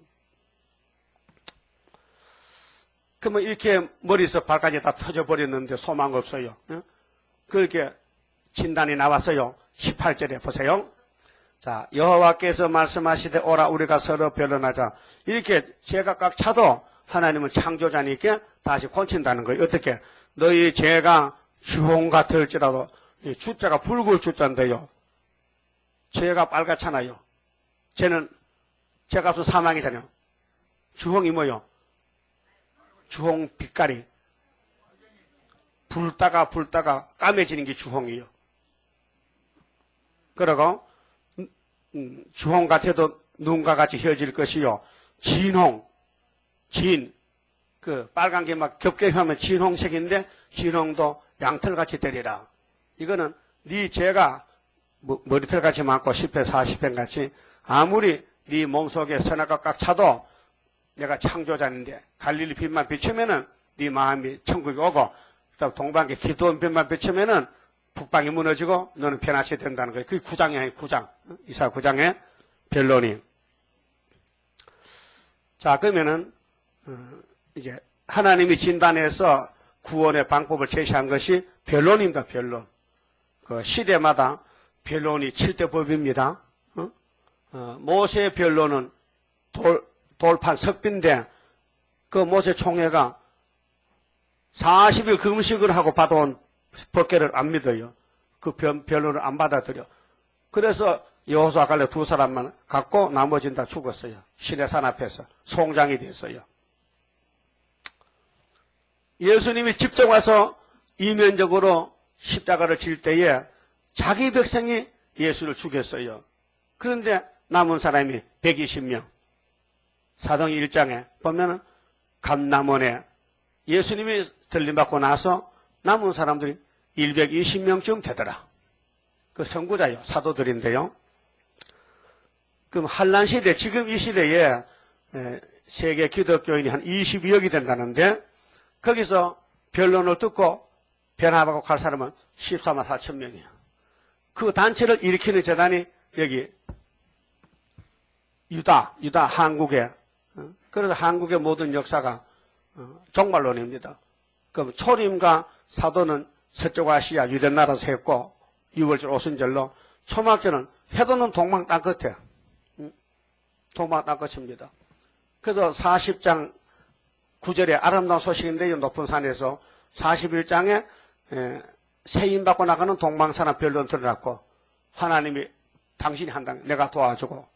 그러면 이렇게 머리에서 발까지 다 터져버렸는데 소망 없어요. 그렇게 진단이 나왔어요. 18절에 보세요. 자, 여호와께서 말씀하시되 오라 우리가 서로 변론하자. 이렇게 죄가 꽉 차도 하나님은 창조자니까 다시 고친다는 거예요. 어떻게? 너희 죄가 주홍 같을지라도 이 주자가 붉을 주자인데요. 죄가 빨갛잖아요. 죄는 죄값은 사망이잖아요. 주홍이 뭐요? 주홍 빛깔이 불다가 까매지는 게 주홍이에요. 그리고 주홍 같아도 눈과 같이 휘어질 것이요. 진홍, 그 빨간 게 막 겹게 하면 진홍색인데 진홍도 양털같이 되리라. 이거는 네 죄가 머리털같이 많고 10회 40회 같이 아무리 네 몸속에 선악과 꽉 차도 내가 창조자인데 갈릴리 빛만 비추면은 네 마음이 천국에 오고 그다음 동방에 기도원 빛만 비추면은 북방이 무너지고 너는 변화시 된다는 거예요. 그게 9장이에요. 9장. 이사 9장의 변론이. 자, 그러면은 이제 하나님이 진단해서 구원의 방법을 제시한 것이 변론입니다. 변론. 그 시대마다 변론이 7대 법입니다. 모세의 변론은 돌판 석빈데 그 모세 총회가 40일 금식을 하고 받아온 법궤를 안 믿어요. 그 변론을 안 받아들여. 그래서 여호수아 갈렙 두 사람만 갖고 나머지는 다 죽었어요. 시내산 앞에서 송장이 됐어요. 예수님이 직접 와서 이면적으로 십자가를 질 때에 자기 백성이 예수를 죽였어요. 그런데 남은 사람이 120명. 사도행전 1장에 보면은 감람원에 예수님이 들림받고 나서 남은 사람들이 120명쯤 되더라. 그 선구자요, 사도들인데요. 그럼 한란 시대, 지금 이 시대에 세계 기독교인이 한 22억이 된다는데 거기서 변론을 듣고 변화받고 갈 사람은 14만 4천 명이에요. 그 단체를 일으키는 재단이 여기 유다 한국에, 그래서 한국의 모든 역사가 종말론입니다. 그럼 초림과 사도는 서쪽 아시아 유대 나라에서 했고 6월절 오순절로 초막절은 해도는 동방 땅 끝에 동방 땅 끝입니다. 그래서 40장 9절에 아름다운 소식인데요. 높은 산에서 41장에 세임 받고 나가는 동방산업 변론 드러났고 하나님이 당신이 한다. 내가 도와주고.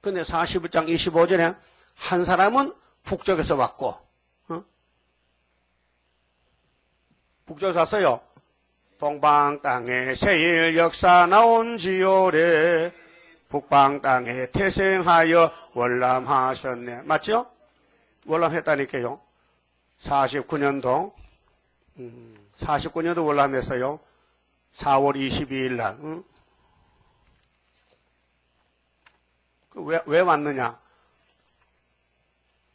근데 41장 25절에 한 사람은 북쪽에서 왔고 북쪽에서 왔어요. 동방 땅에 세일 역사 나온지요래 북방 땅에 태생하여 월남하셨네. 맞죠? 월남했다니까요. 49년도 49년도 월남했어요. 4월 22일 날. 왜 왔느냐?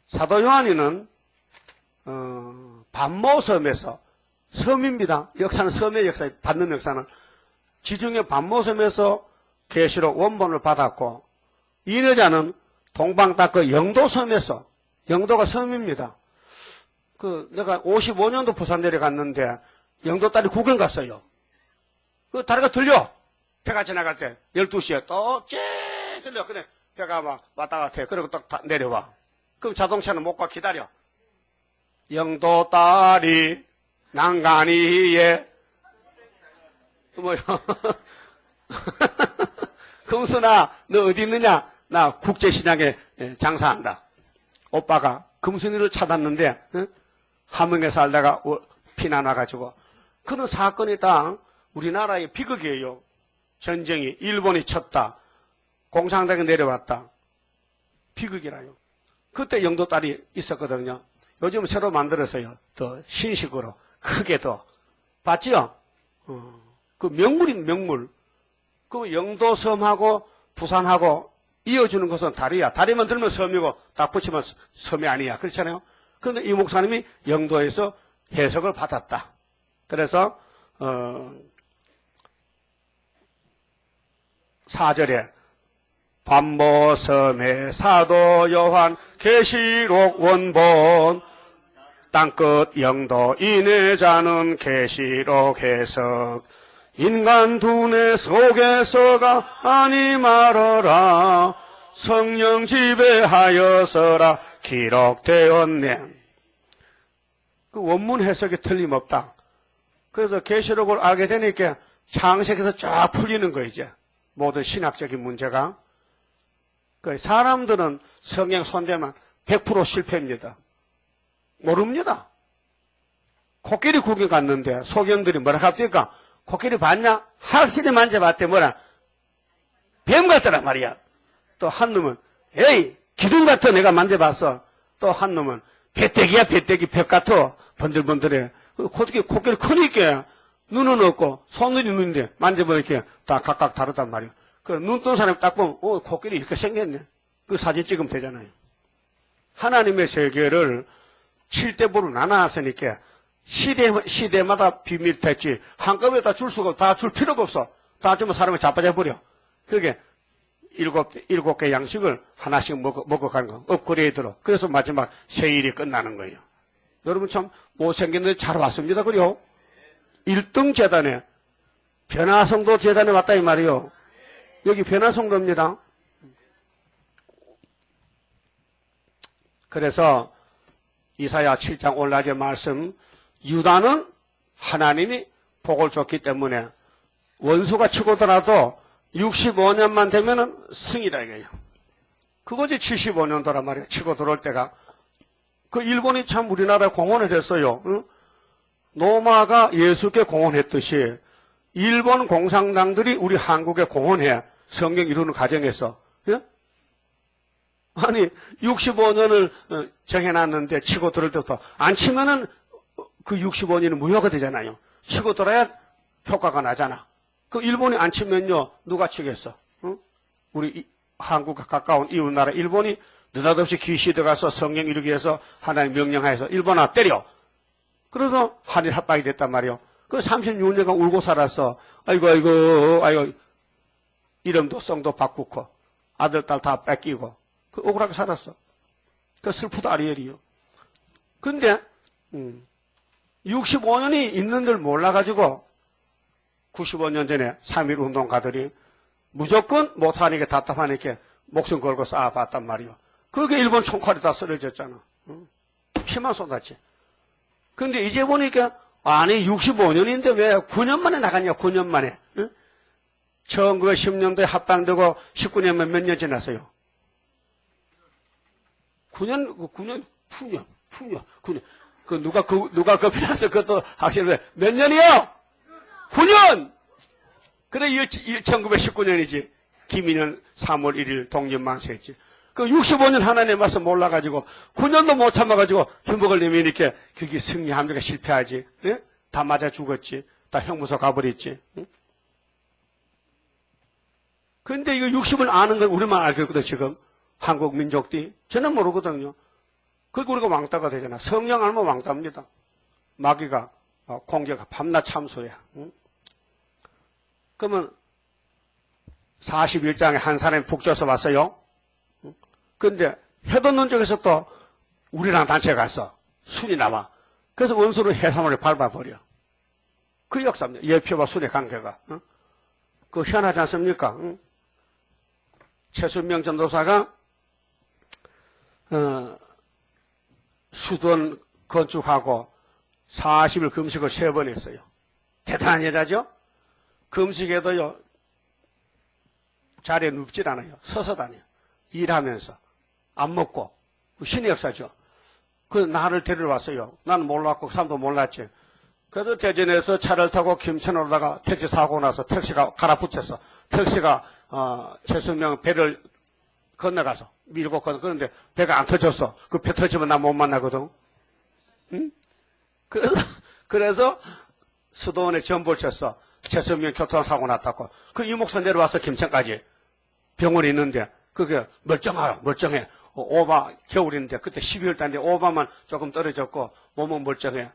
사도 요한이는 반모섬에서 섬입니다. 역사는 섬의 역사, 받는 역사는 지중해 반모섬에서 계시록 원본을 받았고 이여자는 동방 땅끝 영도섬에서 영도가 섬입니다. 내가 55년도 부산 내려갔는데 영도 딸이 구경 갔어요. 그 다리가 들려. 배가 지나갈 때 12시에 또 쨍 들려. 그래 배가 막 왔다 갔다 해. 그리고 또 내려와. 그럼 자동차는 못 가 기다려. 영도 딸이 난간이에 뭐요? 금순아 너 어디 있느냐? 나 국제시장에 장사한다. 오빠가 금순이를 찾았는데 함흥에 살다가 피난 와가지고 그런 사건이 다 우리나라의 비극이에요. 전쟁이 일본이 쳤다. 공산당이 내려왔다. 비극이라요. 그때 영도 딸이 있었거든요. 요즘 새로 만들었어요. 더 신식으로 크게 더 봤지요? 그 명물인 명물. 그 영도섬하고 부산하고 이어주는 것은 다리야. 다리만 들면 섬이고 딱 붙이면 섬이 아니야. 그렇잖아요. 그런데 이 목사님이 영도에서 해석을 받았다. 그래서 4절에 반모섬의 사도 요한 계시록 원본 땅끝 영도 인해자는 계시록 해석 인간 두뇌 속에서가 아니 말어라 성령 지배하여서라 기록되었네. 그 원문 해석이 틀림없다. 그래서 계시록을 알게 되니까 창세기에서 쫙 풀리는 거 이제 모든 신학적인 문제가. 사람들은 성경 손대면 100% 실패입니다. 모릅니다. 코끼리 구경 갔는데 소경들이 뭐라 합니까? 코끼리 봤냐? 확실히 만져봤대 뭐라? 뱀 같더라 말이야. 또 한 놈은 에이 기둥 같아 내가 만져봤어. 또 한 놈은 배때기야 배때기 벽 같아 번들번들해. 코끼리 크니까 눈은 없고 손눈이 눈인데 만져보니까 다 각각 다르단 말이야. 그 눈 뜬 사람이 딱 보면 코끼리 이렇게 생겼네. 그 사진 찍으면 되잖아요. 하나님의 세계를 7대부로 나눠놨으니까 시대마다 비밀 택지 한꺼번에 다 줄 수가 없어. 다 줄 필요가 없어. 다 주면 사람을 자빠져버려. 그게 7개 양식을 하나씩 먹어가는 거. 업그레이드로. 그래서 마지막 세일이 끝나는 거예요. 여러분 참 못생겼는데 잘 왔습니다. 그래요? 1등 재단에 변화성도 재단에 왔다 이 말이요. 여기 변화성도입니다. 그래서 이사야 7장 오늘날의 말씀 유다는 하나님이 복을 줬기 때문에 원수가 치고더라도 65년만 되면은 승이다 이거예요. 그거지 75년도란 말이에요. 치고 들어올 때가 그 일본이 참 우리나라에 공헌을 했어요. 응? 로마가 예수께 공헌했듯이 일본 공산당들이 우리 한국에 공헌해. 성경 이루는 과정에서. 예? 아니 65년을 정해놨는데 치고 들을 때부터 안 치면은 그 65년이 무효가 되잖아요. 치고 들어야 효과가 나잖아. 그 일본이 안 치면요 누가 치겠어? 응? 우리 한국과 가까운 이웃나라 일본이 느닷없이 귀시 들어가서 성경 이루기 위해서 하나님 명령하여서 일본아 때려. 그래서 한일 합방이 됐단 말이요. 그 36년간 울고 살았어. 아이고 이름도 성도 바꾸고 아들 딸 다 뺏기고 그 억울하게 살았어. 그 슬프다 아리엘이요. 근데 65년이 있는 줄 몰라가지고 95년 전에 3.1 운동가들이 무조건 못하니까 답답하니까 목숨 걸고 쌓아봤단 말이요. 그게 일본 총칼이 다 쓰러졌잖아. 피만 쏟았지. 근데 이제 보니까 아니 65년인데 왜 9년 만에 나갔냐 9년 만에. 응? 1910년도에 합방되고 19년면 몇 년 지났어요? 9년. 그 누가 급히나서 그것도 확실해. 몇 년이요? 9년! 그래, 1919년이지. 김인현 3월 1일 독립망세했지. 그 65년 하나님 말씀 몰라가지고 9년도 못 참아가지고 김복을 내미니까 그게 승리합니까? 실패하지. 예? 다 맞아 죽었지. 다 형무소 가버렸지. 예? 근데 이거 60을 아는 건 우리만 알겠거든, 지금. 한국 민족들이. 저는 모르거든요. 그리고 우리가 왕따가 되잖아. 성령 알면 왕따입니다. 마귀가, 공개가 밤낮 참소야. 응? 그러면 41장에 한 사람이 북져서 왔어요. 응? 근데 해돋는 쪽에서 또 우리랑 단체 갔어. 순이 나와. 그래서 원수를 해산물에 밟아버려. 그 역사입니다. 예표와 순의 관계가. 응? 그거 희한하지 않습니까? 응? 최순명 전도사가 수도원 건축하고 40일 금식을 3번 했어요. 대단한 여자죠? 금식에도요, 자리에 눕질 않아요. 서서 다녀요. 일하면서. 안 먹고. 신의 역사죠. 그 나를 데리러 왔어요. 난 몰랐고, 그 사람도 몰랐지. 그래서 대전에서 차를 타고 김천으로 오다가 택시 사고 나서 택시가 갈아붙였어. 택시가, 최순명 배를 건너가서 밀고 그런데 배가 안 터졌어. 그 배 터지면 나 못 만나거든. 응? 그래서 수도원에 전보를 쳤어. 최순명 교통사고 났다고. 그 이목사 내려와서 김천까지 병원에 있는데 그게 멀쩡해. 오바 겨울인데 그때 12월 달인데 오바만 조금 떨어졌고 몸은 멀쩡해.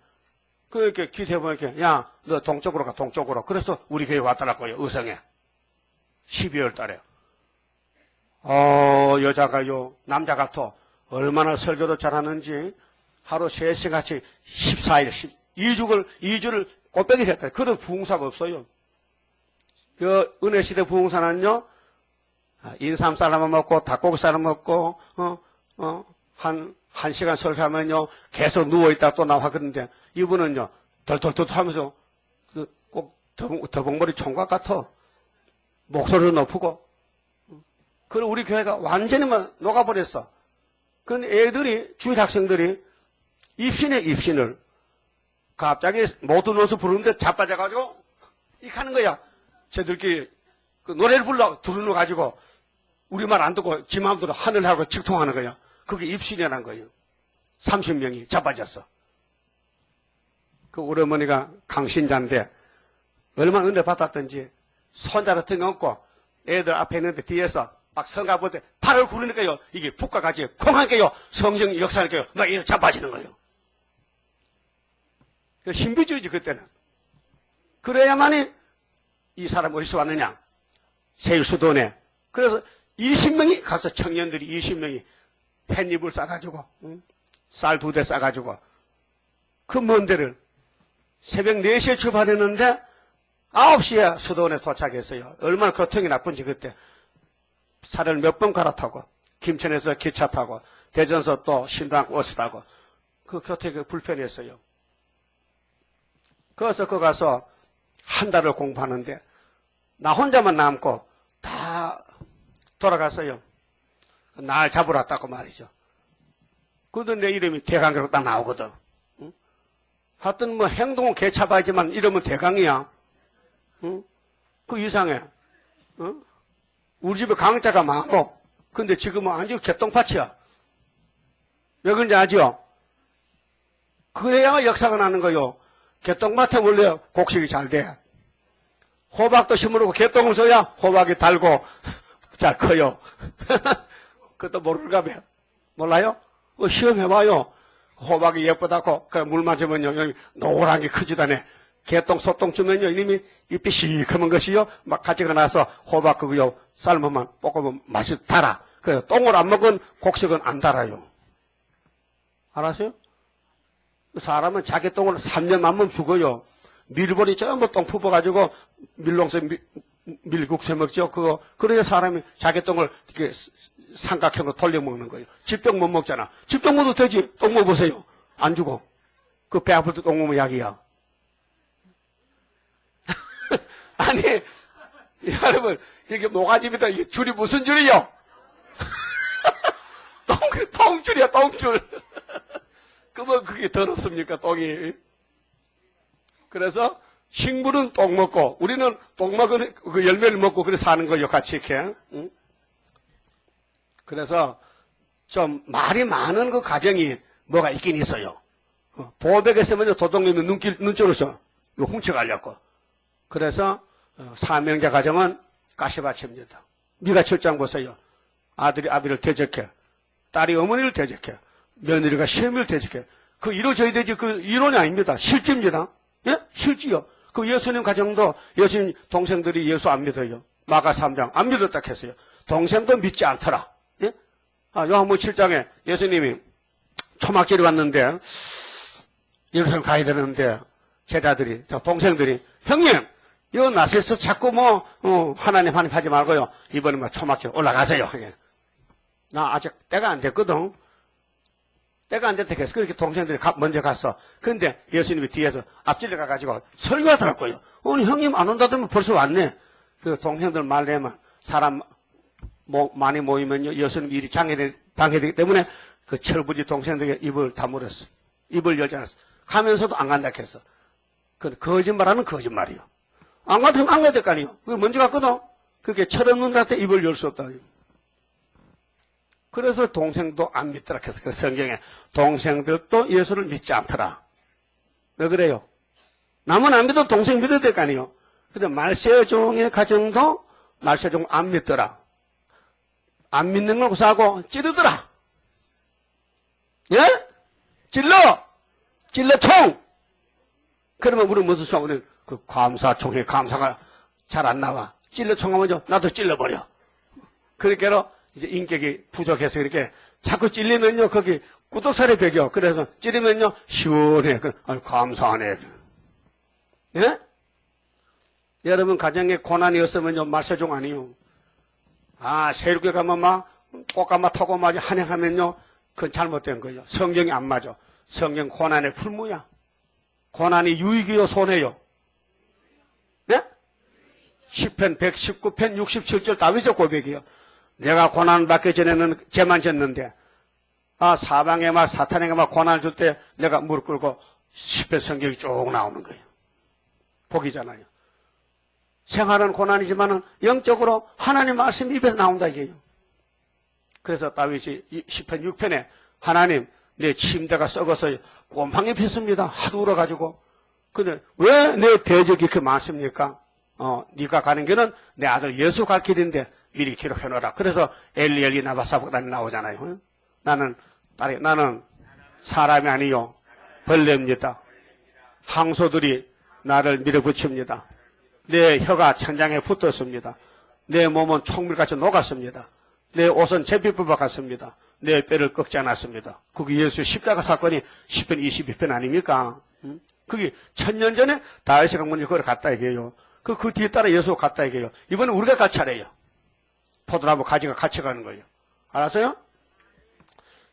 그렇게 기대해보니까 야 너 동쪽으로 가 동쪽으로. 그래서 우리 교회 왔더라고요. 의성에. 12월 달에. 여자가요 남자 같아. 얼마나 설교도 잘하는지 하루 3시간씩 14일 2주를 꽃배기 했다. 그런 부흥사가 없어요. 그 은혜시대 부흥사는요 인삼 쌀만 먹고 닭고기 쌀만 먹고 한 시간 설교하면요 계속 누워있다 또 나와. 그런데 이분은요 덜덜덜 하면서 꼭 더벅머리 총각 같아. 목소리도 높고. 그리고 우리 교회가 완전히 녹아버렸어. 근데 애들이 주일 학생들이 입신을 갑자기 모든 옷을 부르는데 자빠져가지고 이렇게 하는 거야. 쟤들끼리 그 노래를 불러 두루누가지고 우리 말 안 듣고 지 마음대로 하늘하고 직통하는 거야. 그게 입신이라는 거예요. 30명이 자빠졌어. 그 우리 어머니가 강신자인데 얼마나 은혜 받았던지 손자를 등없고 애들 앞에 있는데 뒤에서 막 성가 볼 때 팔을 구르니까요. 이게 북과 같이 콩하니까요. 성령 역사니까요. 막 이렇게 자빠지는 거예요. 신비주의지 그때는. 그래야만이 이 사람 어디서 왔느냐. 세일수도원에. 그래서 20명이 가서 청년들이 20명이 햇잎을 싸가지고 쌀 2대 싸가지고 그 먼 데를 새벽 4시에 출발했는데 9시에 수도원에 도착했어요. 얼마나 교통이 나쁜지 그때. 차를 몇 번 갈아타고 김천에서 기차 타고 대전서 또 신당 버스 타고 그 교통이 불편했어요. 그래서 거 가서 한 달을 공부하는데 나 혼자만 남고 다 돌아갔어요. 날 잡으러 왔다고 말이죠. 그래도 내 이름이 대강이라고 딱 나오거든. 응? 하여튼 뭐 행동은 개차봐야지만 이름은 대강이야. 응? 그 이상해. 응? 우리 집에 강자가 많고, 근데 지금은 완전 개똥밭이야. 왜 그런지 아죠? 그래야 역사가 나는 거요. 개똥밭에 원래 곡식이 잘 돼. 호박도 심으려고 개똥을 써야 호박이 달고 잘 커요. 그것도 모를까 봐. 몰라요? 시험해봐요. 호박이 예쁘다고 물만 주면요 여기 노란 게 크지다네. 개똥 소똥 주면요 이놈이 잎이 시커먼 것이요 막 가지고 나서 호박 그거요 삶으면 볶으면 맛이 달아. 그래서 똥을 안 먹은 곡식은 안 달아요. 알았어요? 사람은 자기 똥을 3년 만면 죽어요. 밀보리 전부 똥 푸어가지고 밀농새 밀국새 먹죠. 그래야 사람이 자기 똥을 이렇게 삼각형으로 돌려 먹는 거예요. 쥐똥 못 먹잖아. 쥐똥 먹어도 되지. 똥 먹어보세요. 안 죽어. 그 배 아플 때 똥 먹으면 약이야. 아니, 여러분, 이게 모가지입니다. 이게 줄이 무슨 줄이요? 똥줄이야, 똥줄. 그러면 그게 더럽습니까, 똥이? 그래서 식물은 똥 먹고 우리는 똥 먹은 그 열매를 먹고 그래 사는 거요, 같이 이렇게. 응? 그래서 좀 말이 많은 그 가정이 뭐가 있긴 있어요. 보백에 쓰면 도둑님이 눈쪽으로 써. 이거 훔쳐가려고. 그래서 사명자 가정은 가시밭입니다. 미가 7장 보세요. 아들이 아비를 대적해. 딸이 어머니를 대적해. 며느리가 시어머니를 대적해. 그 이루어져야 되지. 그 이론이 아닙니다. 실제입니다. 예? 실지요. 그 예수님 가정도 예수님 동생들이 예수 안 믿어요. 마가 3장 안 믿었다 했어요. 동생도 믿지 않더라. 예? 요한복음 7장에 예수님이 초막절이 왔는데 예루살렘 가야 되는데 제자들이 동생들이 형님 이거 나서서 자꾸 하나님 하지 말고요. 이번에 초막절 올라가세요. 나 아직 때가 안 됐거든. 때가 안 됐다 해서 그렇게 동생들이 먼저 갔어. 그런데 예수님이 뒤에서 앞질러 가가지고 설교하더라고요. 오늘 형님 안 온다더니 벌써 왔네. 그 동생들 말내면 사람 많이 모이면요 예수님 일이 방해되기 때문에 그 철부지 동생들에게 입을 다물었어. 입을 열지 않았어. 가면서도 안 간다 했어. 그 거짓말하는 거짓말이요. 안 가면 안 가야 될 거 아니에요. 그 먼저 갔거든. 그게 철없는한테 입을 열 수 없다. 그래서 동생도 안 믿더라 해서 그 성경에 동생들도 예수를 믿지 않더라. 왜 그래요? 남은 안 믿어도 동생 믿어야 될 거 아니에요. 근데 말세종의 가정도 말세종 안 믿더라. 안 믿는 걸 구사하고 찌르더라. 예? 찔러총! 그러면 우리 무슨 총? 우리 그 감사총회 감사가 잘 안 나와. 찔러총 하면 나도 찔러버려. 그러니까 이제 인격이 부족해서 이렇게 자꾸 찔리면요, 거기 구독살이 배겨. 그래서 찔리면요, 시원해. 감사하네. 예? 여러분, 가정에 고난이 없으면요, 말세종 아니요. 세력에 가면 꽃가마 타고 한행하면요, 그건 잘못된 거예요. 성경이 안 맞아. 성경 고난의 풀무야. 고난이 유익이요, 손해요. 예? 시편 119편 67절 다윗의 고백이요. 내가 고난 받기 전에는 죄만 졌는데, 사방에 사탄에게 고난을 줄 때 내가 무릎 꿇고 시편 성경이 쭉 나오는 거예요. 복이잖아요. 생활은 고난이지만은 영적으로 하나님 말씀이 입에서 나온다 이게요. 그래서 다윗이 시편 6편에 하나님 내 침대가 썩어서 곰팡이 폈습니다. 하도 울어가지고. 근데 왜 내 대적이 그렇게 많습니까? 네가 가는 길은 내 아들 예수 갈 길인데 미리 기록해놓으라. 그래서 엘리 나바사보다니 나오잖아요. 나는 사람이 아니요 벌레입니다. 항소들이 나를 밀어붙입니다. 내 혀가 천장에 붙었습니다. 내 몸은 총물같이 녹았습니다. 내 옷은 제비불과 같습니다. 내 뼈를 꺾지 않았습니다. 그게 예수 십자가 사건이 10편 22편 아닙니까? 그게 1000년 전에 다윗의 강문이 그걸 갔다 이게요. 그 뒤에 따라 예수가 갔다 이게요. 이번엔 우리가 갈 차례예요. 포도나무 가지가 같이 가는 거예요. 알았어요?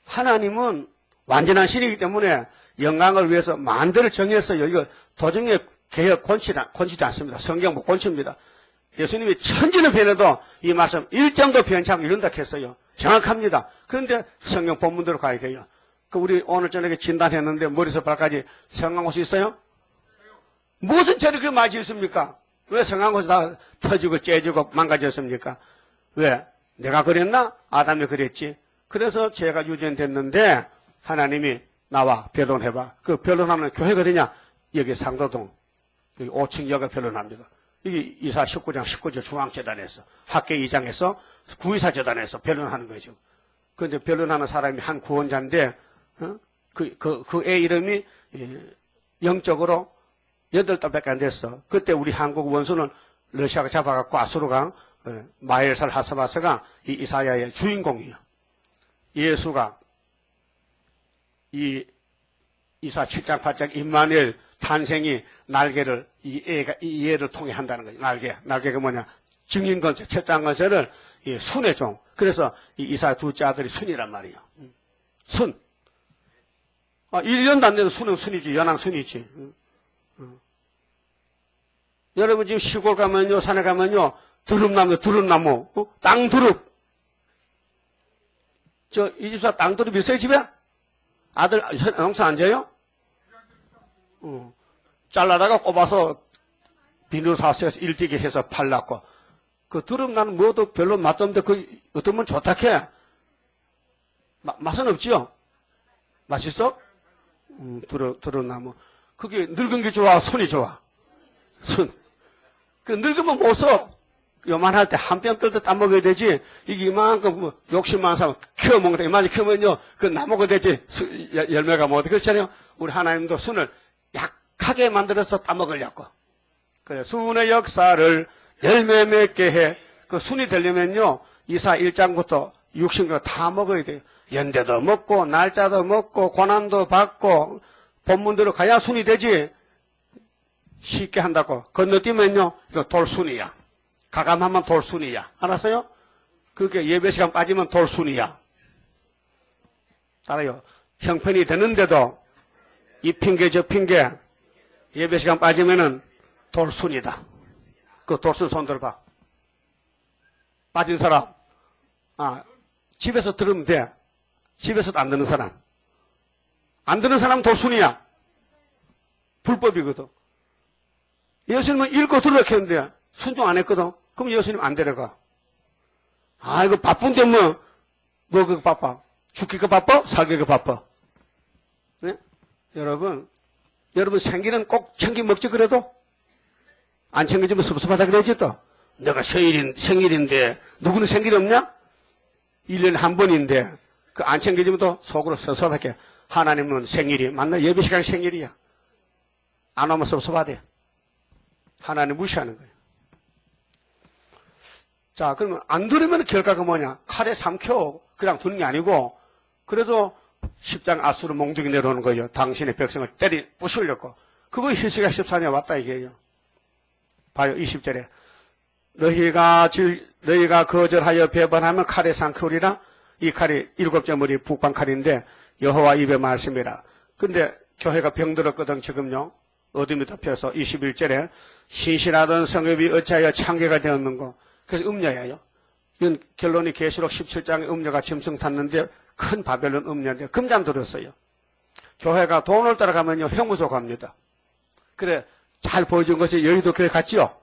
하나님은 완전한 신이기 때문에 영광을 위해서 만대를 정했어요. 이거 도중에 개혁 권치지 않습니다. 성경 못 권칩니다. 예수님이 천지는 변해도 이 말씀 일정도 변치 않고 이런다 했어요. 정확합니다. 그런데 성경 본문대로 가야 돼요. 그 우리 오늘 저녁에 진단했는데 머리에서 발까지 성한 곳이 있어요? 무슨 죄를 그렇게 많이 지었습니까? 왜 성한 곳이 다 터지고 째지고 망가졌습니까? 왜? 내가 그랬나? 아담이 그랬지. 그래서 죄가 유전됐는데 하나님이 나와 변론해봐. 그 변론하는 교회가 어디냐? 여기 상도동 여기 5층 여가 변론합니다. 여기 이사 19장 19절 중앙재단에서 학계 2장에서 구의사 재단에서 변론하는 거죠. 그런데 변론하는 사람이 한 구원자인데 그 애 이름이 영적으로 8달밖에 안 됐어. 그때 우리 한국 원수는 러시아가 잡아갖고 아수르강 마엘살 하스바스가 이 이사야의 주인공이에요. 예수가 이 이사 7장 8장 임마누엘 탄생이 날개를 이 애를 통해 한다는 거죠. 날개가 뭐냐? 증인 건설, 첫장 건설을 이 순의 종. 그래서 이 이사 둘째 아들이 순이란 말이에요. 순. 1년도 안 돼도 순은 순이지. 연왕 순이지. 여러분 지금 시골 가면요, 산에 가면요, 두릅나무, 땅 두릅. 이 집사 땅 두릅 있어요, 집에? 아들, 농사 안 져요? 잘라다가 꼽아서 비누 사서 일뛰게 해서 팔랐고. 그 두릅나무 뭐도 별로 맛도 없는데 그 어떤 좋다 캐. 맛은 없지요? 맛있어? 두릅나무. 그게 늙은 게 좋아, 손이 좋아? 손. 그 늙으면 못 써. 요만할 때 한 뼘 뜰 때 따먹어야 되지. 이게 이만큼 욕심 많은 사람 키워먹는다. 이만히 키우면요, 그 나먹어야 되지. 열매가 뭐 어떻게 그렇잖아요. 우리 하나님도 순을 약하게 만들어서 따먹으려고. 그래, 순의 역사를 열매 맺게 해. 그 순이 되려면요, 이사 1장부터 60년 다 먹어야 돼요. 연대도 먹고, 날짜도 먹고, 고난도 받고, 본문대로 가야 순이 되지. 쉽게 한다고. 건너뛰면요, 이거 돌순이야. 가감하면 돌순이야. 알았어요? 그게 예배 시간 빠지면 돌순이야. 따라요. 형편이 되는데도 이 핑계 저 핑계 예배 시간 빠지면은 돌순이다. 그 돌순 손 들어봐. 빠진 사람. 집에서 들으면 돼. 집에서도 안 듣는 사람. 안 듣는 사람은 돌순이야. 불법이거든. 예수님은 읽고 들으려고 했는데 순종 안 했거든. 그럼 예수님 안 데려가. 이거 바쁜데 뭐 그거 바빠? 죽기가 바빠? 살기가 바빠? 네? 여러분 생기는 꼭 챙겨 먹지 그래도? 안 챙겨주면 섭섭하다 그러지 또? 내가 생일인데 누구는 생일 없냐? 1년에 한 번인데 그 안 챙겨주면 또 속으로 섭섭하게 하나님은 생일이 맞나? 예배 시간 생일이야. 안 오면 섭섭하대. 하나님 무시하는 거예요. 자, 그러면 안 들으면 결과가 뭐냐? 칼에 삼켜 그냥 두는 게 아니고 그래도 10장 아수르 몽둥이 내려오는 거예요. 당신의 백성을 부수려고. 그거 히스기야 14년 왔다 이게요. 봐요. 20절에 너희가 거절하여 배반하면 칼에 삼켜오리라. 이 칼이 7점머리 북방 칼인데 여호와 입의 말씀이라. 근데 교회가 병들었거든 지금요. 어둠이 덮여서 21절에 신실하던 성읍이 어찌하여 창괴가 되었는고. 그래서 음녀예요. 이건 결론이 계시록 17장에 음녀가 짐승 탔는데 큰 바벨론 음녀인데 금잠 들었어요. 교회가 돈을 따라가면요 형무소 갑니다. 그래 잘 보여준 것이 여의도 교회 갔지요.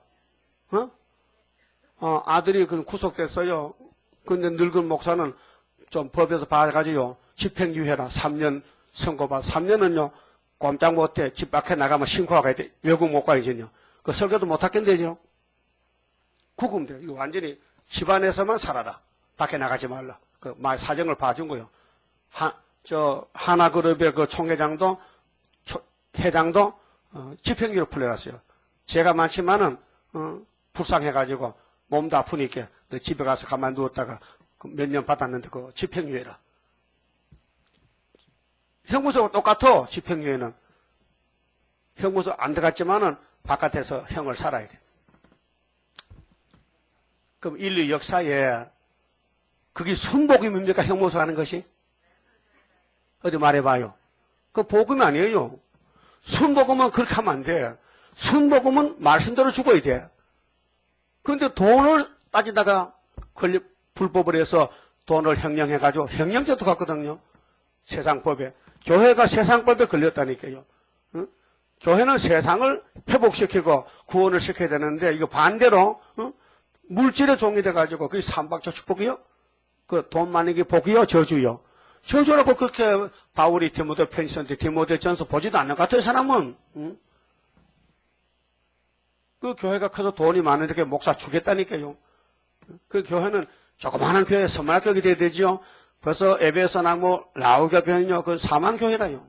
아들이 구속됐어요. 근데 늙은 목사는 좀 법에서 봐가지고 집행유예라 3년 선고받아. 3년은요 꼼짝 못해. 집 밖에 나가면 신고가 돼. 외국 못 가야지요. 그 설교도 못 하겠네요. 구금 돼요. 이거 완전히 집안에서만 살아라. 밖에 나가지 말라. 그 사정을 봐준 거요. 하나그룹의 그 총회장도 회장도 집행유예로 풀려났어요. 죄가 많지만은 불쌍해가지고 몸도 아프니까 집에 가서 가만 누웠다가 몇 년 받았는데 그 집행유예라. 형무소가 똑같아. 집행유예는 형무소 안 들어갔지만은 바깥에서 형을 살아야 돼. 그럼 인류 역사에 그게 순복음입니까? 형무소 하는 것이? 어디 말해봐요. 그 복음이 아니에요. 순복음은 그렇게 하면 안 돼. 순복음은 말씀대로 죽어야 돼. 그런데 돈을 따지다가 불법을 해서 돈을 횡령해가지고 횡령죄도 갔거든요. 세상법에. 교회가 세상법에 걸렸다니까요. 어? 교회는 세상을 회복시키고 구원을 시켜야 되는데 이거 반대로 물질의 종이 돼가지고 그게 삼박자 축복이요? 그 돈 많은 게 복이요? 저주요? 저주라고 그렇게 바울이 디모데 편지선데 디모데 전서 보지도 않는 것 같아요, 사람은. 그 교회가 커서 돈이 많으니까 목사 주겠다니까요. 그 교회는 조그마한 교회, 서말 교회 돼야 되죠. 벌써 에베소나 라우디아 교회는요, 그 사망교회다요.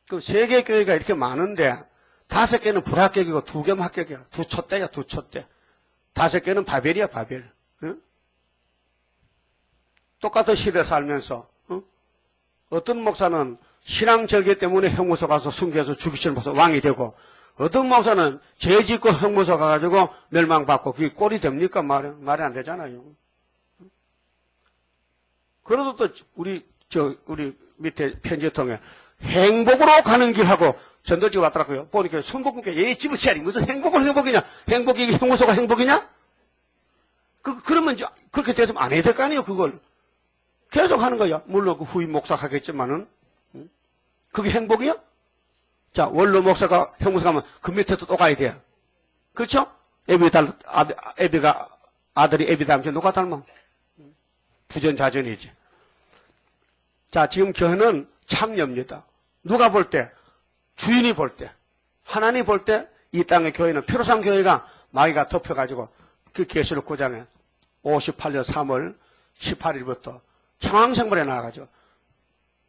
그 3개 교회가 이렇게 많은데 5개는 불합격이고 2개는 합격이야. 2촛대야, 2촛대. 5개는 바벨이야, 바벨. 응? 똑같은 시대에 살면서 어떤 목사는 신앙 절개 때문에 형무소 가서 순교해서 죽이시는 목사 왕이 되고 어떤 목사는 죄 짓고 형무소 가가지고 멸망받고 그게 꼴이 됩니까? 말이 안 되잖아요. 그래도 또 우리 밑에 편지 통해 행복으로 가는 길하고 전도지 왔더라고요. 보니까 순복음께 얘 집을 치아리 무슨 행복이냐? 행복이 형무소가 행복이냐? 그러면 이제 그렇게 되면 안 해야 될 거 아니에요, 그걸. 계속 하는 거야. 물론 그 후임 목사 하겠지만은. 그게 행복이야? 자, 원로 목사가 형무소 가면 그 밑에도 또 가야 돼. 그렇죠? 아들이 애비 닮지 누가 닮아? 부전자전이지. 자, 지금 교회는 참여입니다. 누가 볼 때? 주인이 볼 때. 하나님 볼 때 이 땅의 교회는 피로상 교회가 마귀가 덮여가지고 그 계시록 9장에 58년 3월 18일부터 청황생물에 나와가지고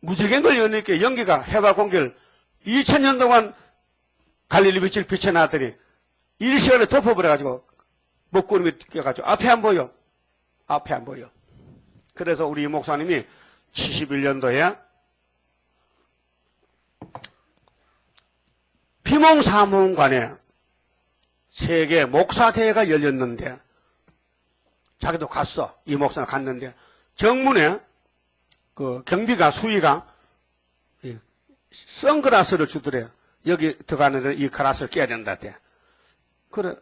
무지개 걸려있으니까 연기가 해와 공기를 2000년 동안 갈릴리 빛을 비춰놨더니 일시간에 덮어버려가지고 먹구름이 껴가지고 앞에 안 보여. 앞에 안 보여. 그래서 우리 목사님이 71년도에 비몽사무관에 세계 목사대회가 열렸는데 자기도 갔어. 이 목사가 갔는데 정문에 그 경비가 수위가 선글라스를 주더래요. 여기 들어가는데 이 글라스를 껴야 된다대. 그래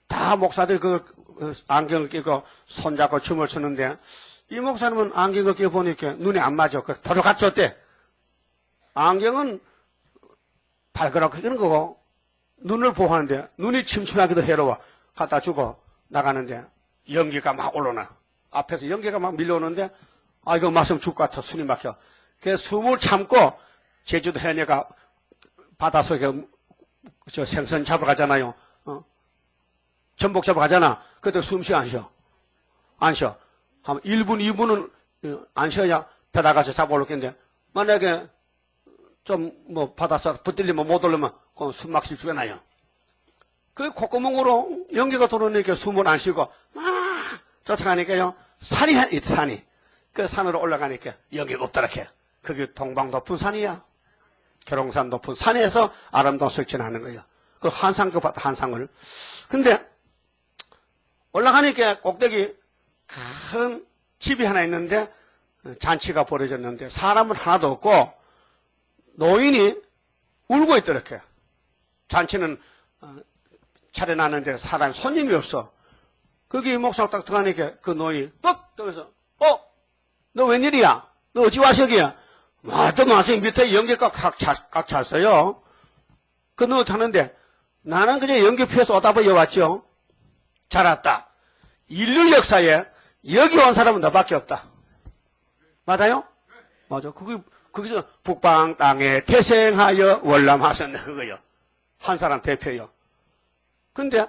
다 목사들 그 안경을 끼고 손잡고 춤을 추는데 이 목사님은 안경을 끼고 보니까 눈에 안 맞아. 그래 바로 갖췄대. 안경은 발그라고 끼는 거고 눈을 보호하는데 눈이 침침하기도 해로워. 갖다 주고 나가는데 연기가 막 올라오나. 앞에서 연기가 막 밀려오는데 아 이거 마시면 죽을 것 같아. 숨이 막혀. 그래서 숨을 참고 제주도 해녀가 바닷속에 저 생선 잡으러 가잖아요. 전복 잡으러 가잖아. 그때 숨 쉬어 안 쉬어? 안 쉬어. 한 1분 2분은 안 쉬어야 배 나가서 잡아 올겠는데 만약에 좀 뭐 바닷속 붙들리면 못 올리면 그럼 숨 막 쉴 수가 나요. 그 콧구멍으로 연기가 들어오니까 숨을 안 쉬고 막 쫓아가니까요. 산이 그 산으로 올라가니까 연기가 없더라게. 그게 동방 높은 산이야. 계룡산 높은 산에서 아름다운 석진하는 거예요. 그 한상 같다 한상을. 근데 올라가니까 꼭대기 큰 집이 하나 있는데 잔치가 벌어졌는데 사람은 하나도 없고 노인이 울고 있더라게. 잔치는 차려놨는데 사람 손님이 없어. 거기 목사가 딱 들어가니까 그 노인이 뻑 떠서 너 웬일이야? 너 어찌 와서기야? 또 마서 밑에 연기가 꽉 찼어요. 그 너 자는데 나는 그냥 연기 피해서 오다 보여 왔죠. 잘 왔다. 인류 역사에 여기 온 사람은 너밖에 없다. 맞아요? 맞아. 거기서 북방 땅에 태생하여 월남하셨네 그거요. 한 사람 대표요. 근데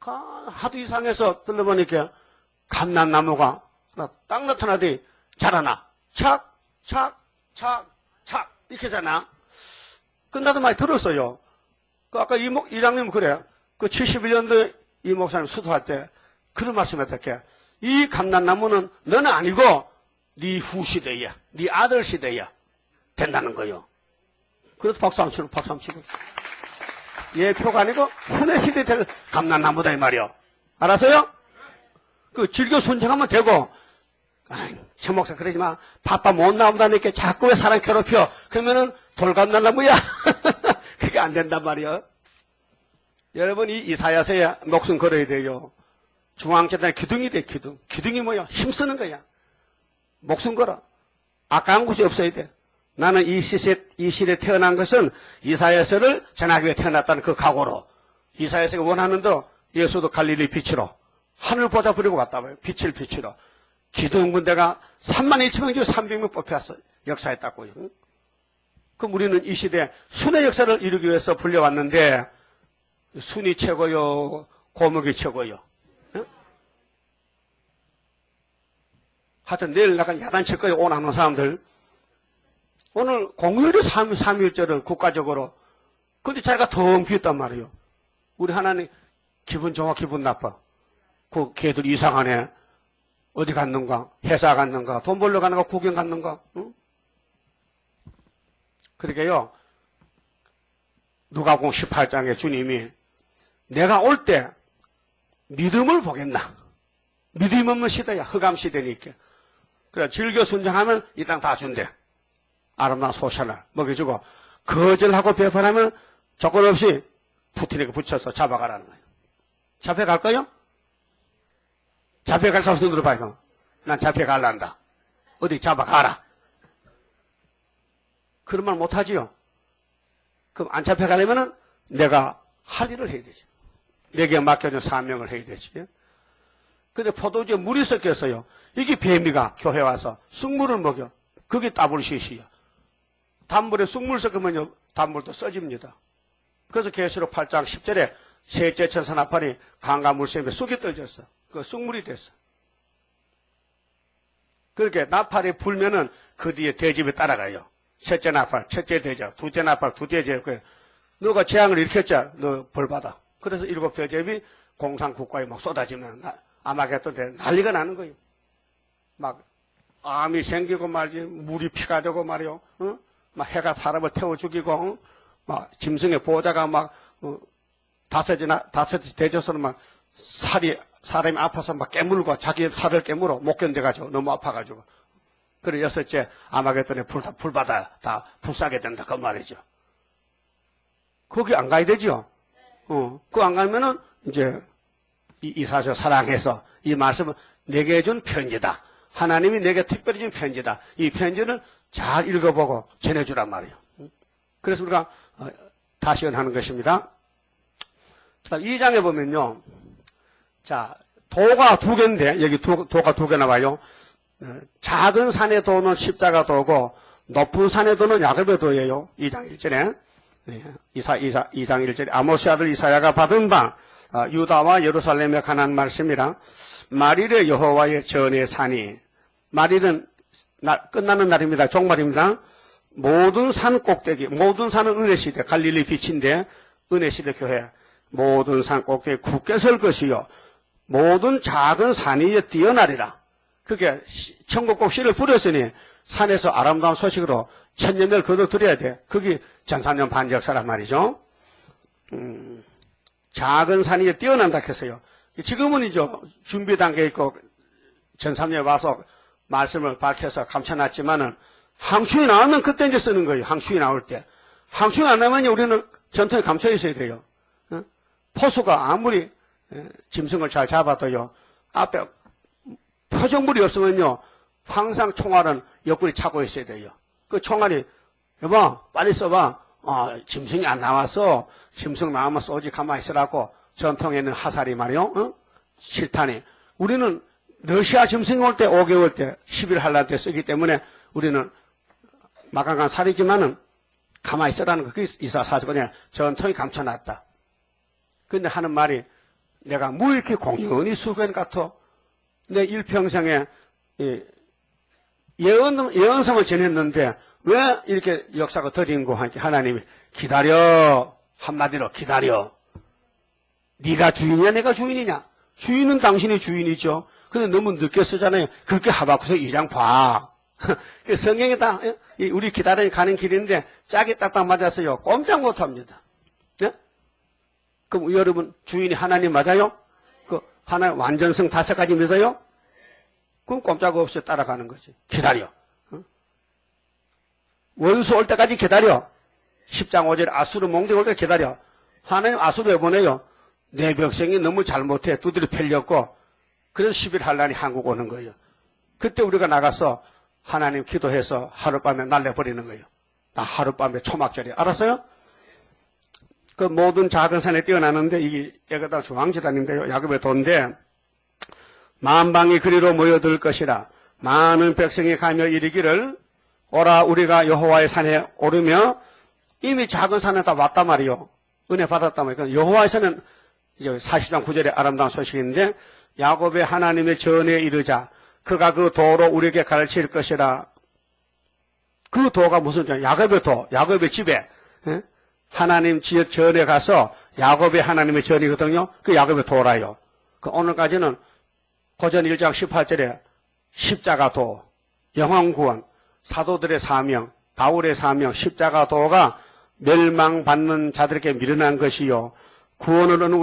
하도 이상해서 들러보니까 감난나무가 딱 나타나더니 자라나. 착 이렇게 자나. 그 나도 많이 들었어요. 그 아까 이장님 그래. 그 71년도에 이 목사님 수도할 때 그런 말씀 했다게. 이 감난나무는 너는 아니고 네 후시대야. 네 아들 시대야. 된다는 거요. 그래서 박수 안 치고. 얘 표가 아니고 후내 시대에 될 감난나무다 이 말이요. 알았어요? 그 즐겨 순종하면 되고 저 목사 그러지 마. 바빠 못 나온다니까 자꾸 왜 사람 괴롭혀. 그러면은 돌감난나무야. 그게 안 된단 말이요. 여러분 이 이사야서에 목숨 걸어야 돼요. 중앙재단에 기둥이 돼 기둥. 기둥이 뭐야? 힘쓰는 거야. 목숨 걸어. 아까운 것이 없어야 돼. 나는 이 시대에 태어난 것은 이사야서를 전하기 위해 태어났다는 그 각오로 이사야서가 원하는 대로 예수도 갈릴리 빛으로 하늘보다 부리고 왔다 봐요. 빛을 빛으로. 기도원 군대가 3만 2천 명 중 300명 뽑혀서 역사했다고요. 그럼 우리는 이 시대에 순의 역사를 이루기 위해서 불려왔는데 순이 최고요? 고목이 최고요? 응? 하여튼 내일 나간 야단칠 거예요. 오늘 하는 사람들. 오늘 공휴일이 3.1절을 국가적으로. 근데 자기가 덩 비었단 말이에요. 우리 하나님 기분 좋아 기분 나빠. 그 걔들 이상하네. 어디 갔는가? 회사 갔는가? 돈 벌러 가는가? 구경 갔는가? 응? 그러게요. 누가복음 18장에 주님이 내가 올 때 믿음을 보겠나? 믿음 없는 시대야. 흑암 시대니까. 그래 즐겨 순종하면 이 땅 다 준대. 아름다운 소샤를 먹여주고 거절하고 배반하면 조건 없이 푸틴에게 붙여서 잡아가라는 거예요. 잡혀갈까요? 잡혀갈 사람 손 들어봐요. 난 잡혀갈란다. 어디 잡아가라. 그런 말 못하지요. 그럼 안 잡혀가려면 내가 할 일을 해야 되죠. 내게 맡겨준 사명을 해야 되지. 근데 포도주에 물이 섞였어요. 이게 뱀이가 교회 와서 쑥물을 먹여. 그게 따블시시야. 단물에 쑥물 섞으면 단물도 써집니다. 그래서 계시록 8장 10절에 셋째 천사 나팔이 강과 물샘에 쑥이 떨어졌어. 그 쑥물이 됐어. 그렇게 나팔이 불면은 그 뒤에 대접이 따라가요. 첫째 나팔, 첫째 대접, 둘째 나팔, 둘째 대접. 너가 재앙을 일으켰자, 너 벌받아. 그래서 일곱 대접이 공산 국가에 막 쏟아지면 아마겟돈 때 난리가 나는 거예요. 막 암이 생기고 말지, 물이 피가 되고 말이요. 어? 막 해가 사람을 태워 죽이고, 어? 막 짐승의 보호자가 막 다섯이 대접서는 막 사람이 아파서 막 깨물고 자기 살을 깨물어 못 견뎌가지고 너무 아파가지고. 그리고 여섯째 아마겟돈에 불바다 다 불사게 된다 그 말이죠. 거기 안 가야 되죠. 그거 안 가면은 이제 이 사실 사랑해서 이 말씀은 내게 준 편지다. 하나님이 내게 특별히 준 편지다. 이 편지를 잘 읽어보고 전해주란 말이에요. 그래서 우리가 다시 하는 것입니다. 2장에 보면요. 자, 도가 두 개인데, 여기 도가 두 개 나와요. 작은 산의 도는 십자가 도고, 높은 산의 도는 야곱의 도예요. 2장 1절에. 2장 1절에. 아모스 아들 이사야가 받은 바, 유다와 예루살렘에 관한 말씀이라, 말일의 여호와의 전의 산이, 말일은 끝나는 날입니다. 종말입니다. 모든 산 꼭대기, 모든 산은 은혜시대, 갈릴리 빛인데, 은혜시대 교회, 모든 산 꼭대기 굳게 설 것이요. 모든 작은 산 위에 뛰어나리라. 그게 천국곡 씨를 부렸으니 산에서 아름다운 소식으로 천년을 거둬들여야 돼. 그게 전사년 반역사란 말이죠. 작은 산 위에 뛰어난다 했어요. 지금은 이제 준비 단계에 있고 전사년에 와서 말씀을 밝혀서 감춰놨지만은 항충이 나오면 그때 이제 쓰는 거예요. 항충이 나올 때. 항충이 안 나면 우리는 전통에 감춰 있어야 돼요. 포수가 아무리 짐승을 잘 잡아도요. 앞에 표정물이 없으면요. 항상 총알은 옆구리 차고 있어야 돼요. 그 총알이 여보 빨리 써봐. 짐승이 안 나왔어. 짐승 나오면 쏘지 가만히 있으라고 전통에는 하살이 말이요. 실탄이. 우리는 러시아 짐승이 올 때 5개월 때 10일 할라 때 쓰기 때문에 우리는 막강한 살이지만은 가만히 있으라는 거. 그게 이사사건에 전통이 감춰놨다. 근데 하는 말이 내가 뭐 이렇게 공연히 수고한 같아? 내 일평생에 예언성을 전했는데 왜 이렇게 역사가 더딘고 하니까 하나님이 기다려. 한마디로 기다려. 네가 주인이냐 내가 주인이냐? 주인은 당신이 주인이죠. 근데 너무 늦게 쓰잖아요. 그렇게 하박국서 2장 봐. 성경에 다 우리 기다려 가는 길인데 짝이 딱딱 맞았어요. 꼼짝 못합니다. 네? 그럼 여러분 주인이 하나님 맞아요? 그 하나님 완전성 5가지 믿어요? 그럼 꼼짝 없이 따라가는 거지. 기다려. 원수 올 때까지 기다려. 10장 5절 아수르 몽둥이 올 때 기다려. 하나님 아수르 왜 보내요? 내 백성이 너무 잘못해. 두드려 펴렸고 그래서 10일 한란이 한국 오는 거예요. 그때 우리가 나가서 하나님 기도해서 하룻밤에 날려버리는 거예요. 나 하룻밤에 초막절이. 알았어요? 그 모든 작은 산에 뛰어나는데 이게 여기다 중앙재단인데요. 야곱의 도인데 만방이 그리로 모여들 것이라. 많은 백성이 가며 이르기를 오라 우리가 여호와의 산에 오르며 이미 작은 산에 다 왔단 말이요. 은혜 받았단 말이에요. 여호와에서는 40장 9절의 아름다운 소식인데 야곱의 하나님의 전에 이르자 그가 그 도로 우리에게 가르칠 것이라. 그 도가 무슨 도? 야곱의 도, 야곱의 집에 하나님 지역 전에 가서 야곱의 하나님의 전이거든요. 그 야곱의 도라요. 그 오늘까지는 고전 1장 18절에 십자가 도, 영원구원, 사도들의 사명, 바울의 사명, 십자가 도가 멸망받는 자들에게 미련한 것이요. 구원으로는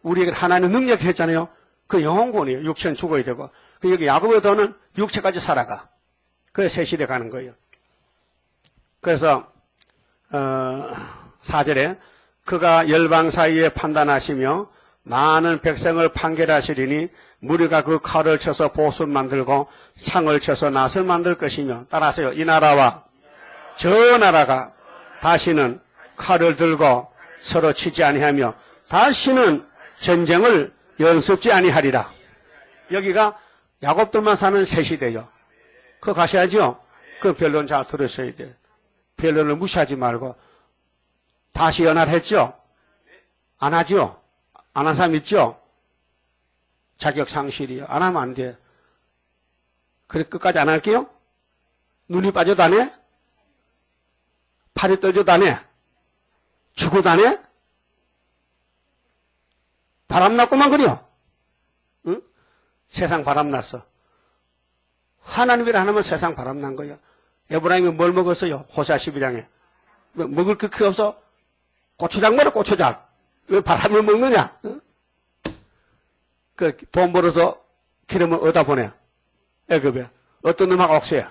우리에게 하나님의 능력이 했잖아요. 그 영혼구원이에요. 육체는 죽어야 되고. 그 여기 야곱의 도는 육체까지 살아가. 그래서 새 시대 가는 거예요. 그래서 4절에 그가 열방 사이에 판단하시며 많은 백성을 판결하시리니 무리가 그 칼을 쳐서 보술 만들고 창을 쳐서 낫을 만들 것이며 따라서요. 이 나라와 저 나라가 다시는 칼을 들고 서로 치지 아니하며 다시는 전쟁을 연습지 아니하리라. 여기가 야곱들만 사는 새 시대요. 그거 가셔야죠. 그 변론 잘 들으셔야 돼요. 변론을 무시하지 말고 다시 연합했죠? 안 하죠? 안 한 사람 있죠? 자격 상실이요. 안 하면 안 돼. 그래 끝까지 안 할게요? 눈이 빠져도 안 해? 팔이 떨어져도 안 해? 죽어도 안 해? 바람났구만 그려. 응? 세상 바람났어. 하나님이라 하나면 세상 바람난 거예요. 에브라임이 뭘 먹었어요? 호세아 12장에. 먹을 게 없어? 고추장 먹어 고추장. 왜 바람을 먹느냐? 응? 그 돈 벌어서 기름을 어디다 보내? 애급에. 어떤 놈하고 악수해?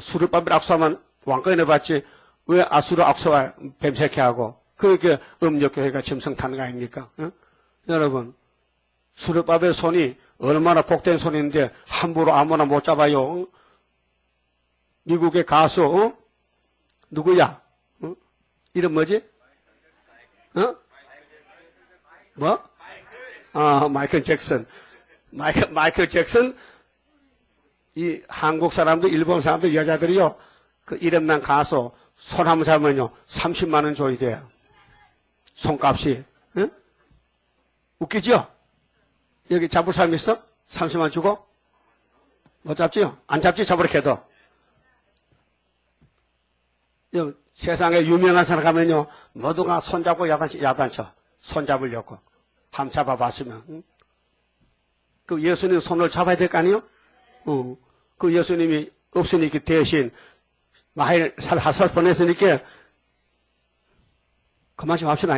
수르밥을 악수하면 왕권에 내봤지 왜 아수르 악수와 뱀새끼 하고 그렇게 음력교회가 짐승타는 거 아닙니까? 응? 여러분 수르밥의 손이 얼마나 복된 손인데 함부로 아무나 못 잡아요. 응? 미국의 가수 응? 누구야? 응? 이름 뭐지? 어? 뭐? 마이클 잭슨. 마이클 잭슨, 이 한국 사람들, 일본 사람들, 여자들이요, 그 이름난 가수, 손 한번 잡으면요, 30만 원 줘야 돼요. 손값이. 응? 웃기죠? 여기 잡을 사람 있어? 30만 원 주고? 못 잡지요? 안 잡지? 잡으러 캐도. 세상에 유명한 사람 가면요, 모두가 손잡고 야단쳐. 손잡으려고. 한번 잡아봤으면. 응? 그 예수님 손을 잡아야 될 거 아니에요? 그 예수님이 없으니까 대신 마일 살 보냈으니까 그만 좀 합시다.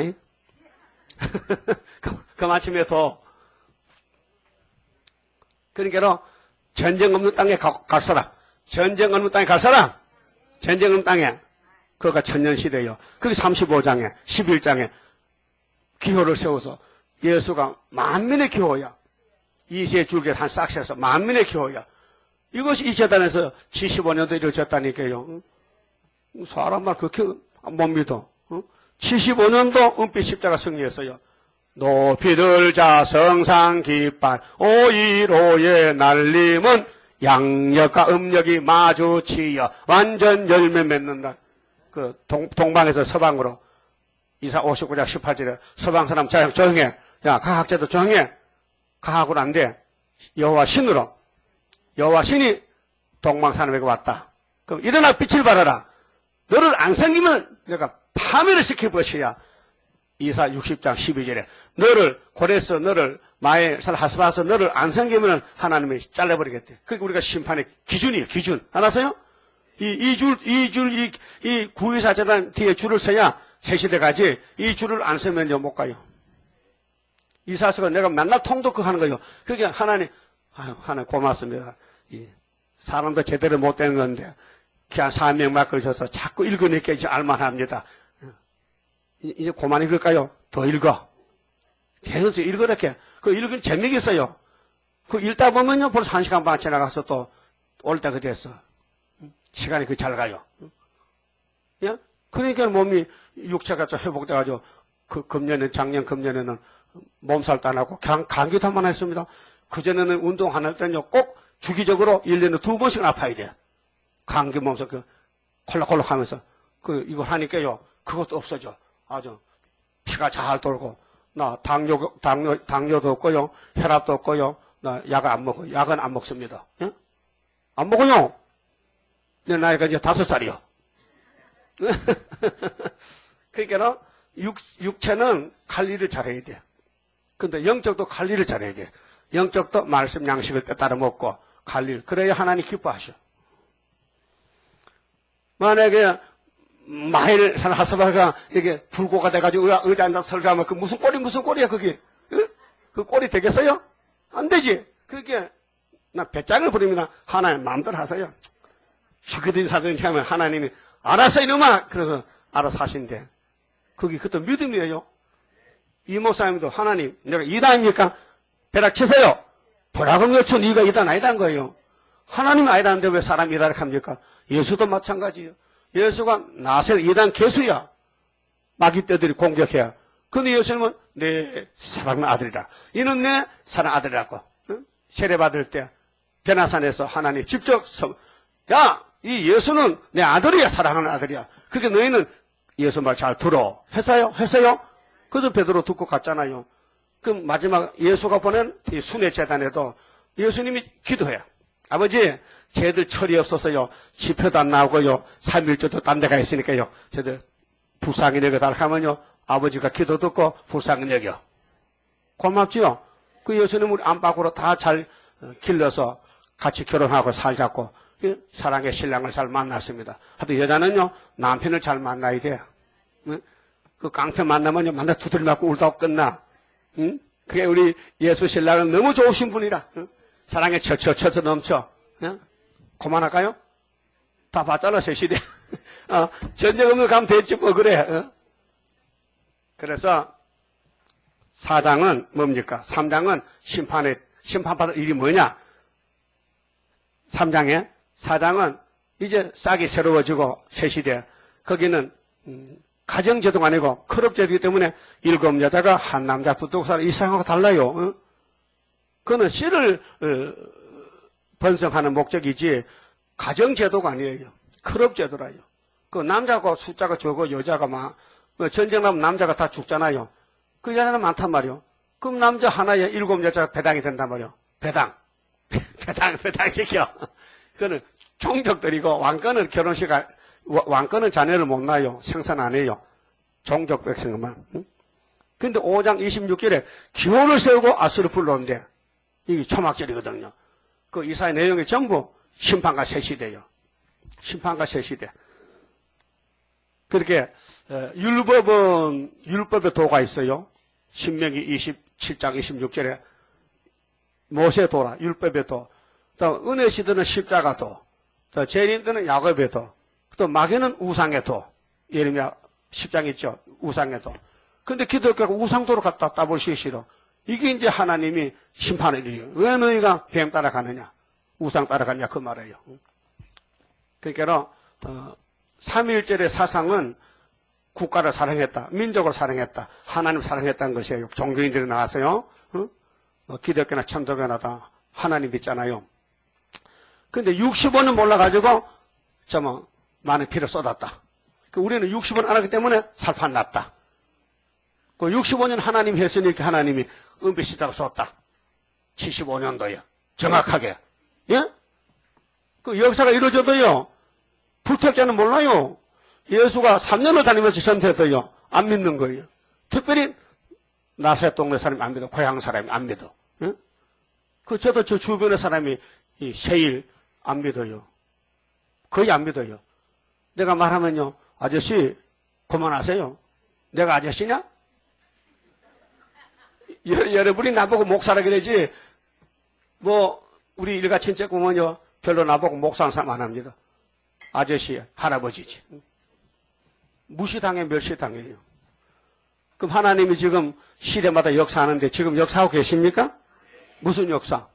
그만쯤에 더. 그러니까 전쟁 없는 땅에 갈 사람. 전쟁 없는 땅에 갈 사람. 전쟁 없는 땅에. 그거가 천년시대예요. 그게 35장에 11장에 기호를 세워서 예수가 만민의 기호야. 이세 줄기에 한 싹 세서 만민의 기호야. 이것이 이 재단에서 75년도 이루어졌다니까요. 사람 말 그렇게 못 믿어. 75년도 은빛 십자가 승리했어요. 높이 들자 성상 깃발 오이로의 날림은 양력과 음력이 마주치여 완전 열매 맺는다. 그 동방에서 서방으로 이사 59장 18절에 서방 사람 자 조용해. 야 과학자도 조용해. 과학으로 안 돼. 여호와 신으로. 여호와 신이 동방산업에 왔다. 그럼 일어나 빛을 발하라. 너를 안 섬기면 내가 파멸을 시킬 것이야. 이사 60장 12절에 너를 고레서 너를 마에 하스바서 너를 안 섬기면 하나님이 잘라버리겠대. 그게 우리가 심판의 기준이에요. 기준. 알았어요? 이 구의사재단 뒤에 줄을 서야 새 시대 가지. 이 줄을 안 서면 못 가요. 이사서가 내가 맨날 통독 하는 거예요. 그게 하나님 고맙습니다. 사람도 제대로 못 되는 건데 그냥 사명 맡겨주셔서 자꾸 읽으니까 이제 알만합니다. 이제 그만 읽을까요? 더 읽어. 계속 읽으렇게. 그 읽으면 재미있어요. 그 읽다 보면요 벌써 1시간 반 지나가서 또 올 때가 됐어. 시간이 그 잘 가요. 예? 그러니까 몸이 육체가 좀 회복돼가지고 작년 금년에는 몸살도 안 하고 감기도 한 번 했습니다. 그전에는 운동 안 할 때는요 꼭 주기적으로 1년에 2번씩 아파야 돼. 감기 몸살 콜록콜록 하면서 이걸 하니까요 그것도 없어져. 아주 피가 잘 돌고 나 당뇨도 없고요 혈압도 없고요 나 약을 안 먹어요. 약은 안 먹습니다. 예? 안 먹어요. 내 나이가 이제 5살이요. 그러니까 육체는 관리를 잘해야 돼. 근데 영적도 관리를 잘해야 돼. 영적도 말씀 양식을 따라 먹고 관리를. 그래야 하나님 기뻐하셔. 만약에 마일 하사바가 이게 불고가 돼가지고 의자 앉아서 설교하면 그 무슨 꼴이야 그게? 응? 그 꼴이 되겠어요? 안 되지. 그렇게 나 배짱을 부립니다. 하나님 마음대로 하세요. 죽이든 사든지 하면 하나님이 알았어 이놈아. 그래서 알아서 하신대. 그게 그것도 믿음이에요. 이 목사님도 하나님 내가 이단입니까? 벼락 치세요. 벼락을 외쳐 네가 이단 아니란 거예요. 하나님 아니라는데 왜 사람이 이단을 합니까? 예수도 마찬가지예요. 예수가 나세 이단 개수야. 마귀떼들이 공격해야. 근데 예수님은 내 사랑하는 아들이라. 이는 내 사랑하는 아들이라고. 응? 세례받을 때 베나산에서 하나님 직접 야! 이 예수는 내 아들이야. 사랑하는 아들이야. 그게 너희는 예수 말 잘 들어. 했어요? 그래서 베드로 듣고 갔잖아요. 그 마지막 예수가 보낸 이 순회 재단에도 예수님이 기도해요. 아버지, 쟤들 철이 없어서요. 집회도 안 나오고요. 3일절도 딴 데 가 있으니까요. 쟤들 불쌍히 여겨달라 하면요. 아버지가 기도 듣고 불쌍히 여겨. 고맙지요? 그 예수님 우리 안팎으로 다 잘 길러서 같이 결혼하고 살자고 사랑의 신랑을 잘 만났습니다. 하여튼 여자는요. 남편을 잘 만나야 돼. 그 깡패 만나면요. 만나 두드려 맞고 울다가 끝나. 응? 그게 우리 예수 신랑은 너무 좋으신 분이라. 응? 사랑에 쳐쳐 넘쳐. 응? 그만할까요? 다 봤잖아, 새 시대. 전쟁 없는 가면 됐지, 뭐, 그래. 어? 그래서, 4장은 뭡니까? 3장은 심판받을 일이 뭐냐? 3장에, 4장은 이제 싹이 새로워지고, 새 시대. 거기는, 가정제도가 아니고, 클럽제도이기 때문에 7 여자가 한 남자 붙들고 사는 이상하고 달라요. 어? 그거는 씨를, 번성하는 목적이지 가정제도가 아니에요. 클럽제도라요. 그 남자가 숫자가 적고 여자가 전쟁 나면 남자가 다 죽잖아요. 그 여자는 많단 말이요. 그럼 남자 하나에 7 여자가 배당이 된단 말이요. 배당 시켜. 그거는 종족들이고 왕권은 왕권은 자녀를 못 낳아요. 생산 안 해요. 종족 백성만. 근데 5장 26절에 기호를 세우고 아수를 불러온대. 이게 초막절이거든요. 그 이사의 내용이 전부 심판과 새 시대예요. 심판과 새 시대. 그렇게 율법의 도가 있어요. 신명기 27장 26절에 모세 도라 율법의 도. 또 은혜 시대는 십자가 도. 또 죄인 때는 야곱의 도. 또 마귀는 우상의 도. 예레미야 10장 있죠. 우상의 도. 근데 기독교가 우상도로 갖다 따버리기 싫어. 이게 이제 하나님이 심판의 일이에요. 왜 너희가 뱀 따라가느냐? 우상 따라가냐? 그 말이에요. 그러니까 3.1절의 사상은 국가를 사랑했다. 민족을 사랑했다. 하나님을 사랑했다는 것이에요. 종교인들이 나와서요. 기독교나 천도교나 다 하나님 믿잖아요. 근데 60원은 몰라가지고 많은 피를 쏟았다. 우리는 60원 안 하기 때문에 살판 났다. 그 65년 하나님 했으니까 하나님이 은비시다고 썼다. 75년도에 정확하게. 예? 그 역사가 이루어져도요. 불택자는 몰라요. 예수가 3년을 다니면서 전도했어요. 안 믿는 거예요. 특별히 나사렛 동네 사람이 안 믿어. 고향 사람이 안 믿어. 예? 저도 저 주변의 사람이 세일 안 믿어요. 거의 안 믿어요. 내가 말하면요. 아저씨 그만하세요. 내가 아저씨냐? 여러분이 나보고 목사라 그러지, 우리 일가 친척 보면요, 별로 나보고 목사하는 사람 안 합니다. 아저씨, 할아버지지. 무시당해, 멸시당해요. 그럼 하나님이 지금 시대마다 역사하는데 지금 역사하고 계십니까? 무슨 역사?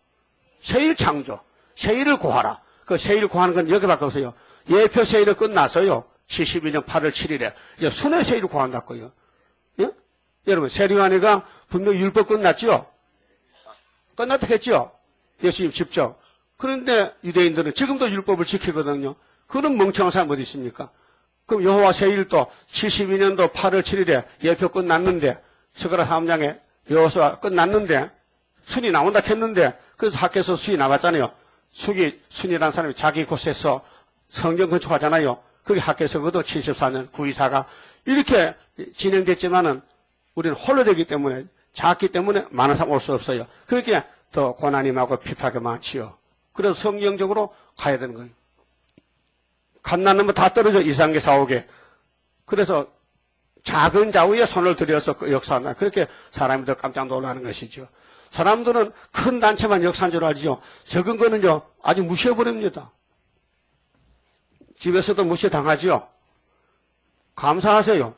세일 창조. 세일을 구하라. 그 세일 구하는 건 여기밖에 없어요. 예표 세일은 끝났어요. 72년 8월 7일에. 이제 순회 세일을 구한다고요. 예? 여러분, 세리와니가 분명 율법 끝났죠? 끝났다 했죠? 예수님 직접. 그런데 유대인들은 지금도 율법을 지키거든요. 그런 멍청한 사람 어디 있습니까? 그럼 여호와 세일도 72년도 8월 7일에 예표 끝났는데, 스가랴 3장에 여호수아 끝났는데, 순이 나온다 했는데, 그래서 학교에서 순이 나왔잖아요. 순이라는 사람이 자기 곳에서 성경 건축하잖아요. 그게 학교에서 그것도 74년 924가 이렇게 진행됐지만은 우리는 홀로 되기 때문에 작기 때문에 많은 사람 올 수 없어요. 그렇게 더 고난이 많고 핍박이 많지요. 그래서 성경적으로 가야 되는 거예요. 갓난놈은 다 떨어져 이상계 사옥에. 그래서 작은 자우에 손을 들여서 그 역사한다. 그렇게 사람이 더 깜짝 놀라는 것이죠. 사람들은 큰 단체만 역사한 줄 알죠. 적은 거는요 아주 무시해버립니다. 집에서도 무시당하지요. 감사하세요.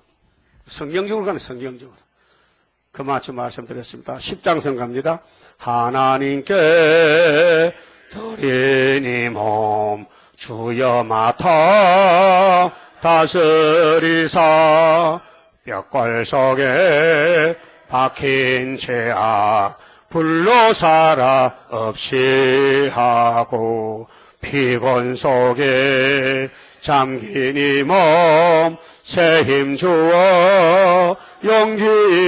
성경적으로 가는 성경적으로. 그만큼 말씀드렸습니다. 10장선 갑니다. 하나님께 드리니 몸 주여 맡아 다스리사 뼈골 속에 박힌 죄악 불로 살아 없이 하고 피곤 속에 잠긴 이 몸 새 힘 주어 용기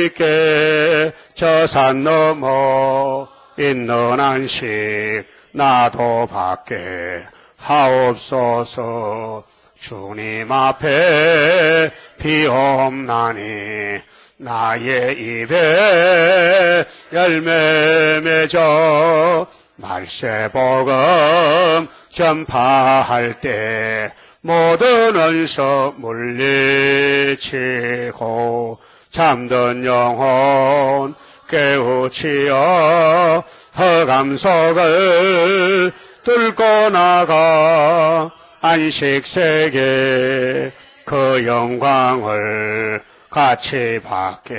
있게 저 산 넘어 있는 안식 나도 받게 하옵소서. 주님 앞에 비옵나니 나의 입에 열매 맺어 말세복음 전파할 때 모든 언석 물리치고 잠든 영혼 깨우치어 허감석을 뚫고 나가 안식세계 그 영광을 같이 받게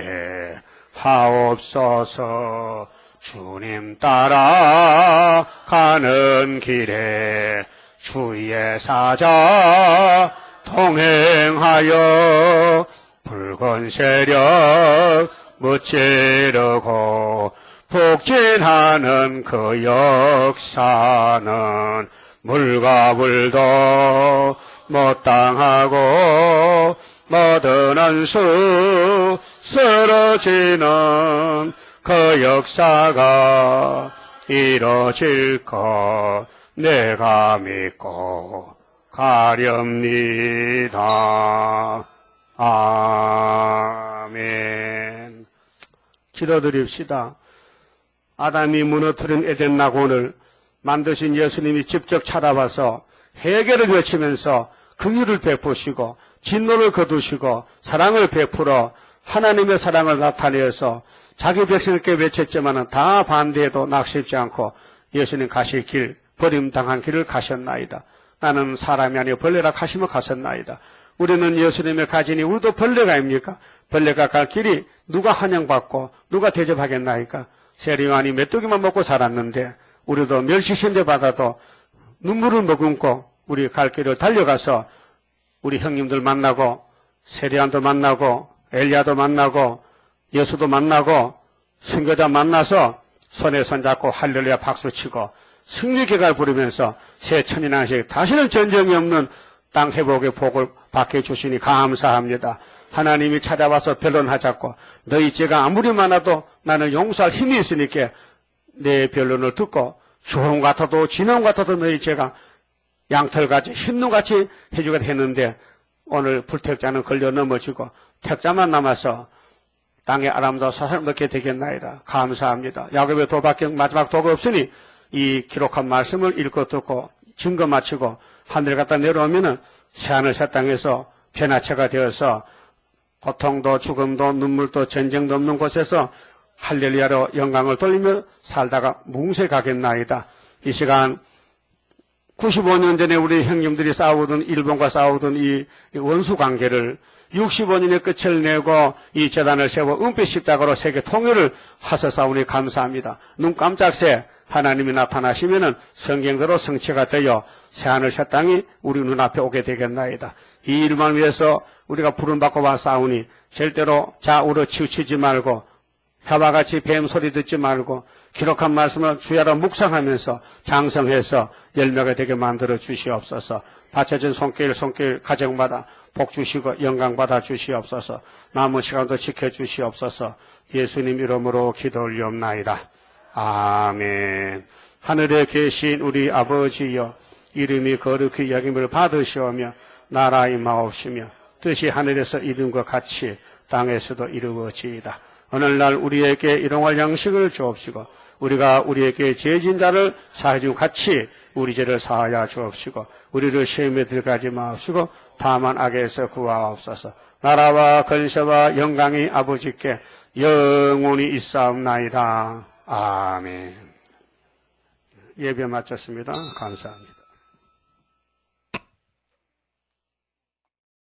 하옵소서. 주님 따라 가는 길에 주의 사자 동행하여 붉은 세력 무찌르고 북진하는 그 역사는 물과 불도 못 당하고 모든 원수 쓰러지는 그 역사가 이루어질 것 내가 믿고 가렵니다. 아멘. 기도드립시다. 아담이 무너뜨린 에덴 낙원을 만드신 예수님이 직접 찾아와서 해결을 외치면서 긍휼을 베푸시고 진노를 거두시고 사랑을 베풀어 하나님의 사랑을 나타내어서 자기 백성에게 외쳤지만은 다 반대해도 낙심치 않고 예수님 가실 길, 버림당한 길을 가셨나이다. 나는 사람이 아니여 벌레라 하시며 가셨나이다. 우리는 예수님의 가지니 우리도 벌레가 아닙니까? 벌레가 갈 길이 누가 환영받고 누가 대접하겠나이까? 세리와니 메뚜기만 먹고 살았는데 우리도 멸시신대 받아도 눈물을 머금고 우리 갈 길을 달려가서 우리 형님들 만나고 세리안도 만나고 엘리야도 만나고 예수도 만나고 선교자 만나서 손에 손잡고 할렐루야 박수치고 승리개갈 부르면서 새 천인안식 다시는 전쟁이 없는 땅 회복의 복을 받게 주시니 감사합니다. 하나님이 찾아와서 변론하자고 너희 죄가 아무리 많아도 나는 용서할 힘이 있으니까 내 변론을 듣고 주홍 같아도 진홍 같아도 너희 죄가 양털같이 흰눈같이 해주겠다 했는데 오늘 불택자는 걸려 넘어지고 택자만 남아서 땅의 아람도 사살 먹게 되겠나이다. 감사합니다. 야곱의 도밖에 마지막 도가 없으니 이 기록한 말씀을 읽고 듣고 증거 마치고 하늘 갖다 내려오면은 새하늘 새 땅에서 변화체가 되어서 고통도 죽음도 눈물도 전쟁도 없는 곳에서 할렐루야로 영광을 돌리며 살다가 뭉세 가겠나이다. 이 시간 95년 전에 우리 형님들이 싸우던 일본과 싸우던 이 원수 관계를 65년의 끝을 내고 이 재단을 세워 은폐 십자가로 세계 통일을 하셔사오니 감사합니다. 눈 깜짝새 하나님이 나타나시면은 성경대로 성취가 되어 새하늘 새 땅이 우리 눈앞에 오게 되겠나이다. 이 일만 위해서 우리가 부름받고 와 싸우니 절대로 좌우로 치우치지 말고 해와 같이 뱀 소리 듣지 말고 기록한 말씀을 주야로 묵상하면서 장성해서 열매가 되게 만들어 주시옵소서. 바쳐진 손길 가정마다 복 주시고 영광받아 주시옵소서. 남은 시간도 지켜주시옵소서. 예수님 이름으로 기도 올리옵나이다. 아멘. 하늘에 계신 우리 아버지여, 이름이 거룩히 여김을 받으시오며 나라 임하옵시며 뜻이 하늘에서 이룬 것 같이 땅에서도 이루어지이다. 오늘날 우리에게 일용할 양식을 주옵시고 우리가 우리에게 죄진 자를 사해 준 같이 우리 죄를 사하여 주옵시고 우리를 시험에 들어가지 마옵시고 다만 악에서 구하옵소서. 나라와 권세와 영광이 아버지께 영원히 있사옵나이다. 아멘. 예배 마쳤습니다. 감사합니다.